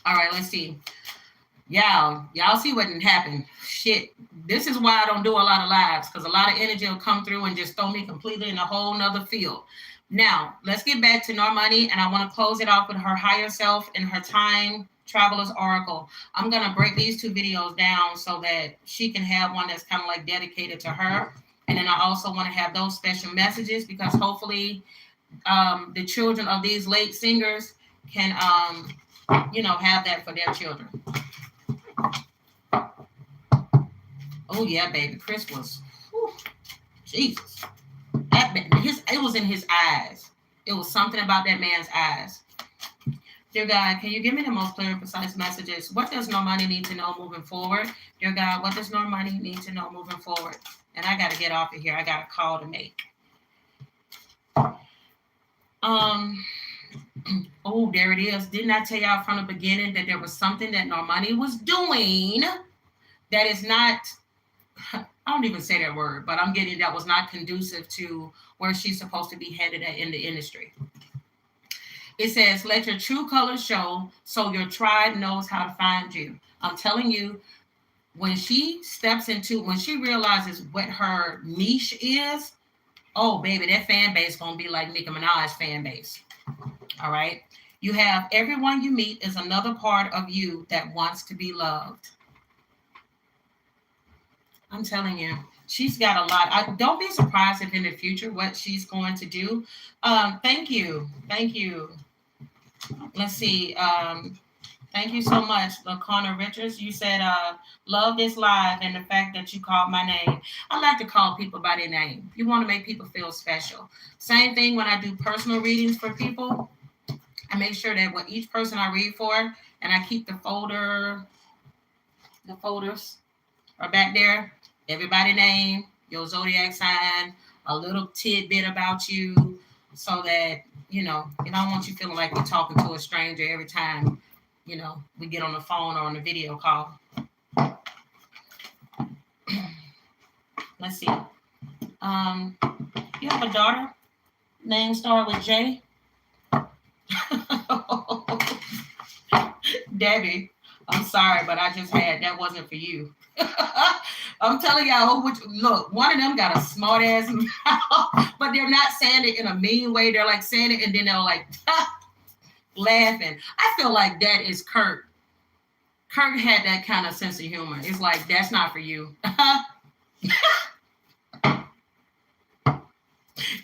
right, let's see. Y'all see what happened. Shit, this is why I don't do a lot of lives, because a lot of energy will come through and just throw me completely in a whole nother field. Now, let's get back to Normani, and I want to close it off with her higher self and her time traveler's oracle. I'm going to break these two videos down so that she can have one that's kind of like dedicated to her. And then I also want to have those special messages because hopefully the children of these late singers can, have that for their children. Oh, yeah, baby. Chris was, Jesus. It was in his eyes. It was something about that man's eyes. Dear God, can you give me the most clear and precise messages? What does Normani need to know moving forward? Dear God, what does Normani need to know moving forward? And I got to get off of here. I got a call to make. Oh, there it is. Didn't I tell y'all from the beginning that there was something that Normani was doing that is not, I don't even say that word, but I'm getting that was not conducive to where she's supposed to be headed in the industry. It says, let your true colors show so your tribe knows how to find you. I'm telling you, when she realizes what her niche is, oh baby, that fan base gonna be like Nicki Minaj fan base. All right. You have everyone you meet is another part of you that wants to be loved. I'm telling you, she's got a lot. Don't be surprised if in the future what she's going to do. Thank you. Thank you. Let's see. Thank you so much, LaConna Richards. You said, love this live and the fact that you called my name. I like to call people by their name. You want to make people feel special. Same thing when I do personal readings for people. I make sure that with each person I read for, and I keep the folders are back there. Everybody name, your zodiac sign, a little tidbit about you, so that, you know, I don't want you feeling like you're talking to a stranger every time, you know, we get on the phone or on a video call. Let's see. You have a daughter? Name start with J? Debbie, I'm sorry, but I just that wasn't for you. I'm telling y'all, look, one of them got a smart ass mouth, but they're not saying it in a mean way. They're like saying it and then they're like laughing. I feel like that is Kurt. Kurt had that kind of sense of humor. It's like, that's not for you.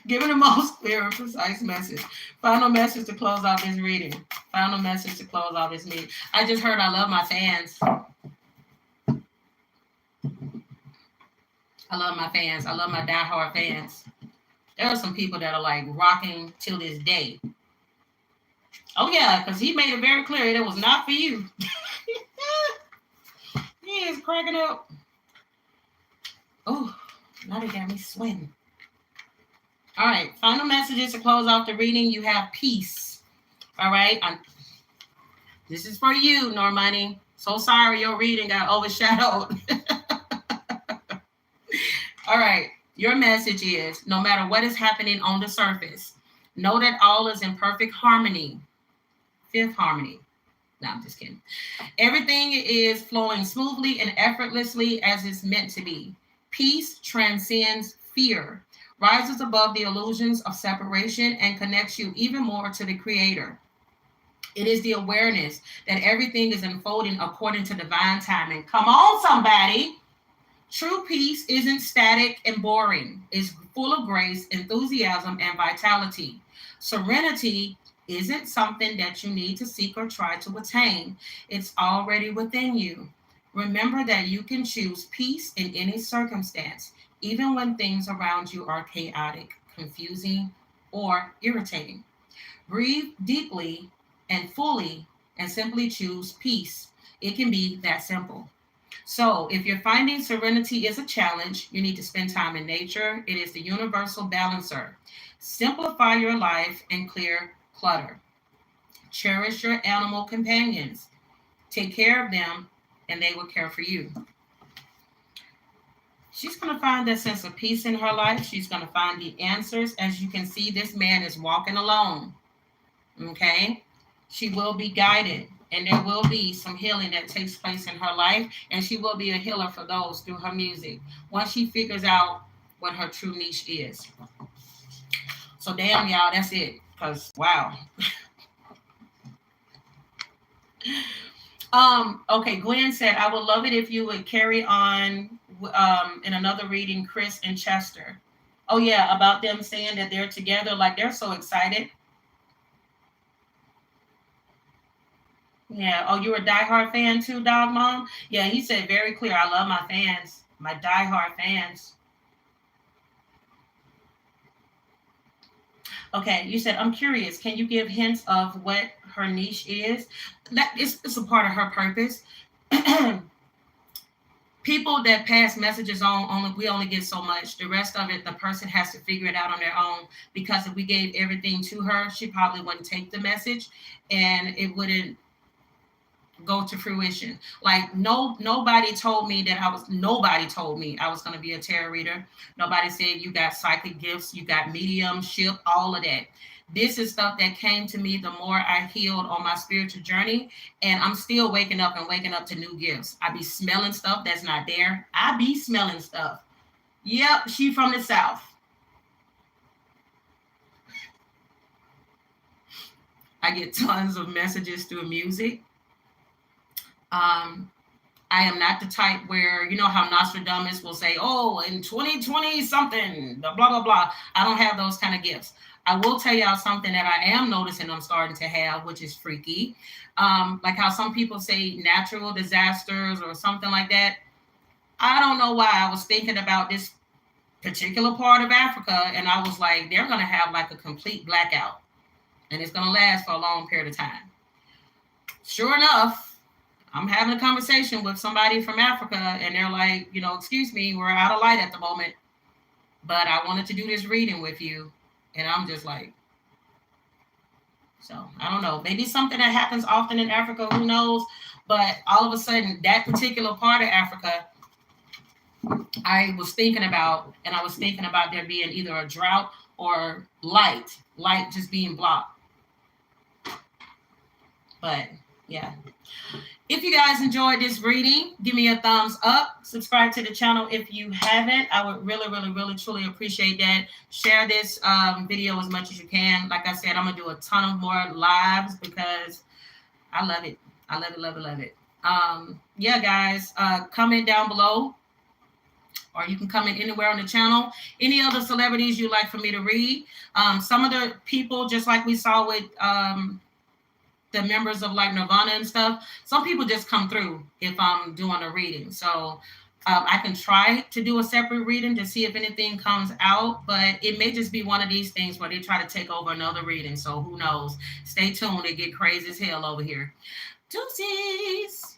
Giving the most clear and precise message. Final message to close off this reading. Final message to close off this meeting. I just heard I love my fans. I love my fans. I love my diehard fans. There are some people that are like rocking till this day. Oh yeah, because he made it very clear it was not for you. He is cracking up. Oh, now they got me sweating. All right, final messages to close off the reading. You have peace. All right, this is for you, Normani. So sorry your reading got overshadowed. All right, your message is, no matter what is happening on the surface, know that all is in perfect harmony. Fifth harmony. No, I'm just kidding. Everything is flowing smoothly and effortlessly as it's meant to be. Peace transcends fear, rises above the illusions of separation, and connects you even more to the Creator. It is the awareness that everything is unfolding according to divine timing. Come on, somebody. True peace isn't static and boring. It's full of grace, enthusiasm, and vitality. Serenity isn't something that you need to seek or try to attain. It's already within you. Remember that you can choose peace in any circumstance, even when things around you are chaotic, confusing, or irritating. Breathe deeply and fully and simply choose peace. It can be that simple. So if you're finding serenity is a challenge, you need to spend time in nature. It is the universal balancer. Simplify your life and clear clutter. Cherish your animal companions. Take care of them and they will care for you. She's going to find that sense of peace in her life. She's going to find the answers. As you can see, this man is walking alone. Okay? She will be guided. And there will be some healing that takes place in her life. And she will be a healer for those through her music once she figures out what her true niche is. So damn, y'all, that's it. Because, wow. Okay, Glenn said, I would love it if you would carry on in another reading, Chris and Chester. Oh, yeah, about them saying that they're together. Like, they're so excited. Yeah. Oh, you're a diehard fan too, Dog Mom? Yeah, he said very clear, I love my fans, my diehard fans. Okay, you said, I'm curious. Can you give hints of what her niche is? That it's a part of her purpose. People that pass messages on, we only get so much. The rest of it, the person has to figure it out on their own. Because if we gave everything to her, she probably wouldn't take the message, and it wouldn't go to fruition. Like nobody told me I was going to be a tarot reader. Nobody said you got psychic gifts, you got mediumship, all of that. This is stuff that came to me the more I healed on my spiritual journey, and I'm still waking up to new gifts. I be smelling stuff that's not there. I be smelling stuff. Yep, she from the South. I get tons of messages through music. Um, I am not the type where, you know how Nostradamus will say, oh, in 2020 something, blah, blah, blah. I don't have those kind of gifts. I will tell y'all something that I am noticing I'm starting to have, which is freaky. Like how some people say natural disasters or something like that. I don't know why I was thinking about this particular part of Africa, and I was like, they're going to have like a complete blackout, and it's going to last for a long period of time. Sure enough, I'm having a conversation with somebody from Africa, and they're like, you know, excuse me, we're out of light at the moment, but I wanted to do this reading with you. And I'm just like, so I don't know, maybe something that happens often in Africa, who knows? But all of a sudden, that particular part of Africa, I was thinking about there being either a drought or light just being blocked. But yeah. If you guys enjoyed this reading, give me a thumbs up. Subscribe to the channel if you haven't. I would really, really, really, truly appreciate that. Share this video as much as you can. Like I said, I'm going to do a ton of more lives because I love it. I love it, love it, love it. Yeah, guys, comment down below, or you can comment anywhere on the channel. Any other celebrities you'd like for me to read. Some of the people, just like we saw with the members of like Nirvana and stuff, some people just come through if I'm doing a reading. So I can try to do a separate reading to see if anything comes out, but it may just be one of these things where they try to take over another reading. So who knows? Stay tuned. It get crazy as hell over here. Deuces.